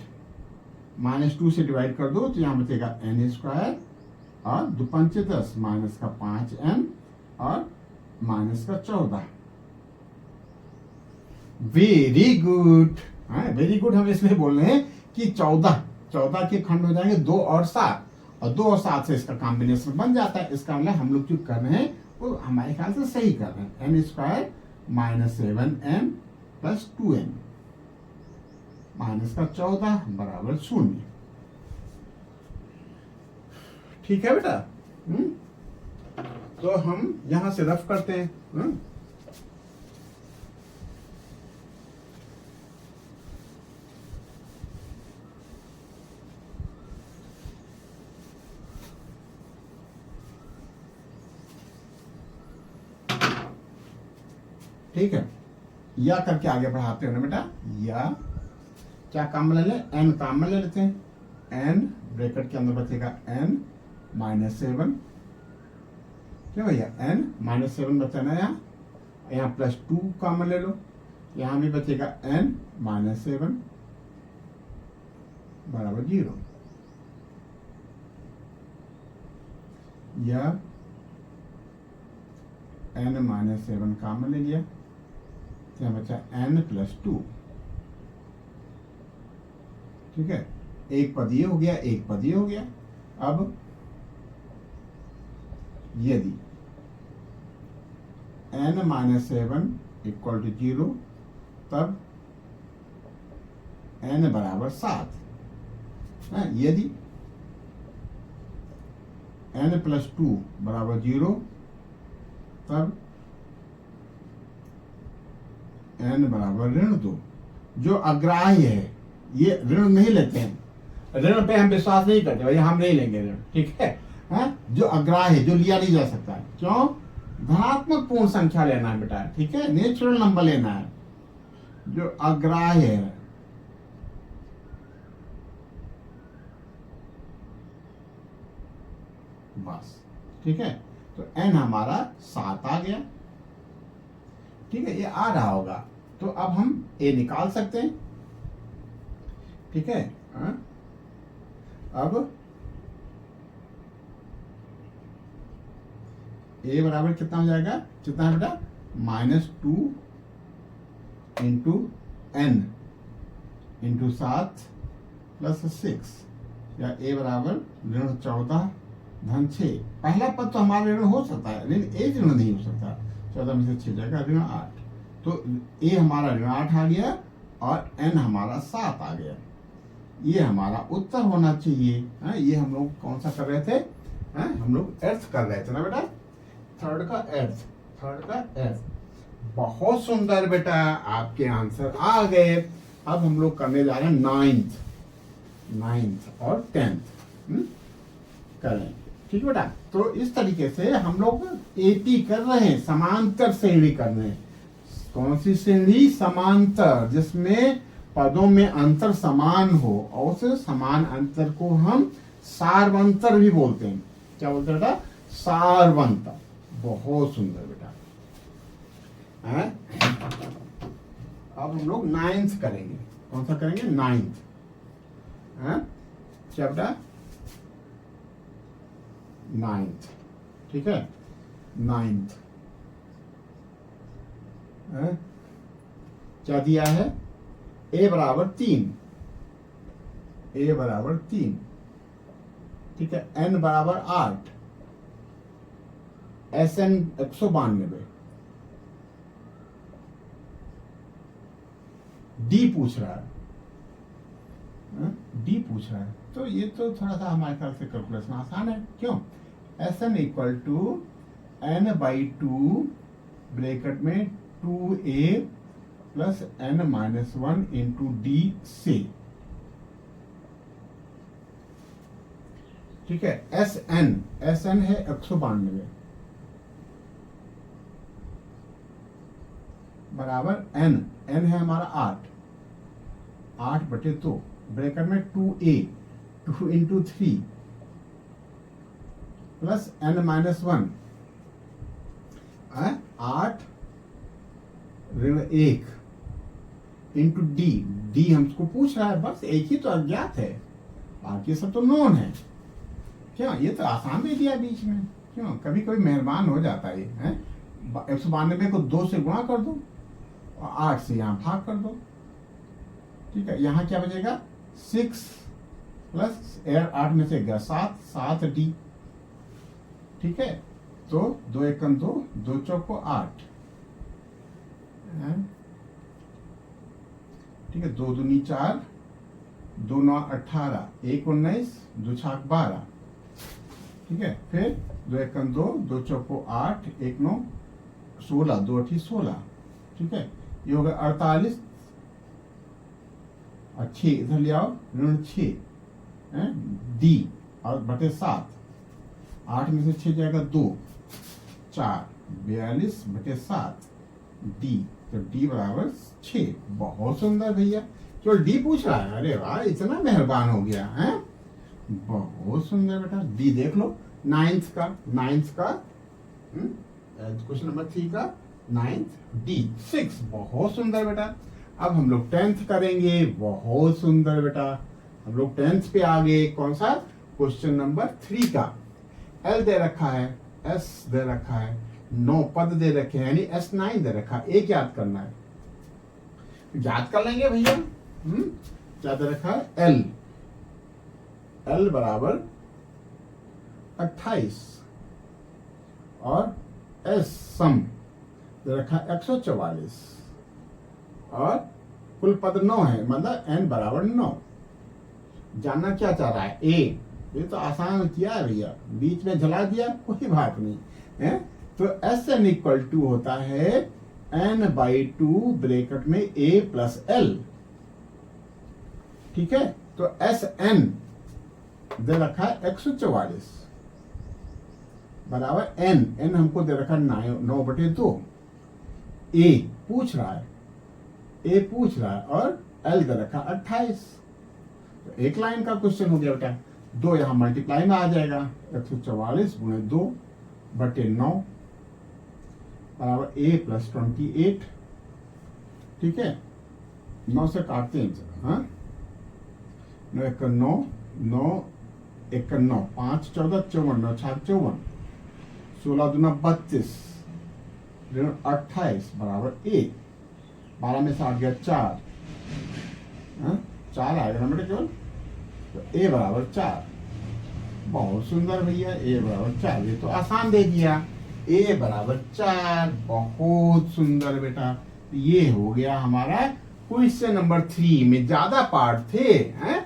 माइनस 2 से डिवाइड कर दो तो यहाँ बचेगा n स्क्वायर और 2 5 10, माइनस का 5n और माइनस का 14। वेरी गुड, वेरी गुड, हम इसलिए बोल रहे हैं कि 14 के खंड हो जाएंगे 2 और 7, और 2 और 7 से इसका कॉम्बिनेशन बन जाता है, इसका मतलब हम लोग जो कर रहे हैं वो हमारे ख्याल से सही कर रहे हैं, n square minus 7n plus 2n minus का 14 बराबर 0, ठीक है बेटा। तो हम यहां से रफ करते हैं, ठीक है, या करके आगे बढ़ाते हैं ना बेटा, या क्या काम ले लें, n काम में ले लेते हैं, n ब्रैकेट के अंदर बचेगा n माइनस 7, क्या भैया, n माइनस 7 बचा ना, यहाँ प्लस 2 काम ले लो, यहाँ भी बचेगा n माइनस 7 बराबर 0, या n माइनस 7 काम ले लिया, यहाँ बचा n प्लस 2, ठीक है, एक पद ये हो गया, एक पद ये हो गया। अब यदि n माइनस 7 इक्वल टू 0 तब n बराबर 7। यदि n प्लस 2 बराबर 0 तब n बराबर -2। जो अग्राह्य है, ये ऋण नहीं लेते हैं, ऋण पे हम विश्वास नहीं करते, भैया हम नहीं लेंगे ऋण, ठीक है। जो अग्राह्य, जो लिया नहीं जा सकता है, क्यों? धनात्मक पूर्ण संख्या लेना है बेटा, ठीक है, नेचुरल नंबर लेना है। जो अग्राह्य है, बस, ठीक है। तो n हमारा 7 आ गया, ठीक है, ये आ रहा होगा। तो अब हम a निकाल सकते हैं, ठीक है। अब a बराबर कितना हो जाएगा? कितना है बेटा? -2 इंटू n इंटू 7 प्लस 6, या a बराबर -14 धन 6। पहला पद तो हमारा ऋण हो सकता है, लेकिन एक ऋण नहीं हो सकता। 14 में से 6 जाएगा ऋण 8, तो a हमारा ऋण 8 आ गया और n हमारा 7 आ गया। ये हमारा उत्तर होना चाहिए। ये हम लोग कौन सा कर रहे थे? हम लोग अर्थ कर रहे थे ना बेटा, थर्ड का अर्थ। बहुत सुंदर बेटा, आपके आंसर आ गए। अब हम लोग करने जा रहे हैं 9th और 10th करें, ठीक है बेटा। तो इस तरीके से हम लोग एपी कर रहे हैं, समांतर श्रेणी कर रहे हैं। कौन सी श्रेणी? समांतर, जिसमें पदों में अंतर समान हो, और उस समान अंतर को हम सारवंतर भी बोलते हैं। क्या बोलते हैं बेटा? सारवंतर। बहुत सुंदर बेटा। अब हम लोग 9th करेंगे। कौन सा करेंगे? 9th। क्या बेटा? 9th, ठीक है। 9th क्या दिया है? a बराबर 3, ठीक है। n बराबर 8, SN 192, D पूछ रहा है, तो ये तो थोड़ा सा हमारे ख्याल से कैलकुलेशन आसान है। क्यों? SN equal to n/2 bracket में 2a plus n-1 into D से, ठीक है। SN है 192 बराबर n है हमारा 8/2 ब्रैकेट में 2a 2 इंटू 3 प्लस n-1 8 ऋण 1 इंटू डी हमको पूछ रहा है, बस एक ही तो अज्ञात है, बाकी सब तो नोन है। क्यों? ये तो आसान दे दिया बीच में। क्यों? कभी कभी मेहरबान हो जाता है। 192 को 2 से गुणा कर दो और 8 से यहाँ भाग कर दो, ठीक है। यहाँ क्या बचेगा? 6 प्लस 8 में से गया 7D, ठीक है। तो 2 एकम 2, 2 चौको 8, ठीक है। 2 दूनी 4, 2 9 18, 1 19, 2 छाक 12, ठीक है। फिर 2 एकम 2, 2 चौको 8, 1 9 16, 2 8 16, ठीक है। ये हो गया 48 और 6 इधर ले आओ, ऋण 6 डी और बटे 7, 8 में से 6 जाएगा 2 4, 42/7 डी, तो डी बराबर 6। बहुत सुंदर भैया, केवल डी पूछ रहा है। अरे वाह, इतना मेहरबान हो गया है, बहुत सुंदर बेटा। डी देख लो, 9th का क्वेश्चन नंबर 3 का 9th डी 6। बहुत सुंदर बेटा। अब हम लोग 10th करेंगे। बहुत सुंदर बेटा, हम लोग 10th पे आ गए। कौन सा? क्वेश्चन नंबर 3 का। एल दे रखा है, एस दे रखा है, 9 पद दे रखे हैं, यानी S9 दे रखा है। एक याद करना है, याद कर लेंगे भैया। क्या दे रखा है? एल बराबर 28 और एस सम दे रखा है 144, और कुल पद 9 है, मतलब n बराबर 9। जानना क्या चाह रहा है? a। ये तो आसान किया है भैया, बीच में जला दिया, कोई बात नहीं है। तो Sn इक्वल टू होता है n/2 ब्रैकेट में a प्लस l। ठीक है, तो Sn दे रखा है 144 बराबर n हमको दे रखा है 9/2। a पूछ रहा है और l दे रखा 28। तो एक लाइन का क्वेश्चन हो गया बेटा। 2 यहां मल्टीप्लाई में आ जाएगा, 144 गुणे 2/9 बराबर a प्लस 28। ठीक है, 9 से काटते हैं। हाँ, 9 1 9, 9 1 9, 5 14 54, 9 6 54, 16 दूना 32, 28 बराबर 1। 12 में से आ गया 4, 4 आएगा ना बेटा केवल, तो a बराबर 4। बहुत सुंदर भैया, a बराबर 4। ये तो आसान दे दिया, a बराबर 4। बहुत सुंदर बेटा। ये हो गया हमारा क्वेश्चन नंबर 3 में ज्यादा पार्ट थे, हैं?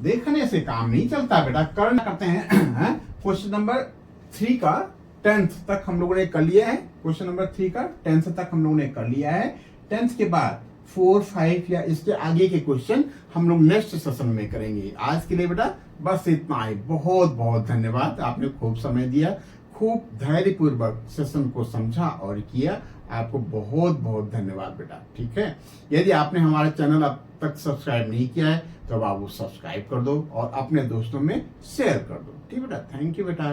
देखने से काम नहीं चलता बेटा, करना करते हैं। क्वेश्चन नंबर 3 का 10th तक हम लोगों ने कर लिया है। क्वेश्चन नंबर 3 का 10th तक हम लोगों ने कर लिया है। 10th के बाद 4 5 या इसके आगे के क्वेश्चन हम लोग नेक्स्ट सेशन में करेंगे। आज के लिए बेटा बस इतना ही। बहुत बहुत धन्यवाद, आपने खूब समय दिया, खूब धैर्यपूर्वक सेशन को समझा और किया। आपको बहुत बहुत धन्यवाद बेटा। ठीक है, यदि आपने हमारे चैनल अब तक सब्सक्राइब नहीं किया है तो अब आप वो सब्सक्राइब कर दो और अपने दोस्तों में शेयर कर दो। ठीक बेटा, थैंक यू बेटा।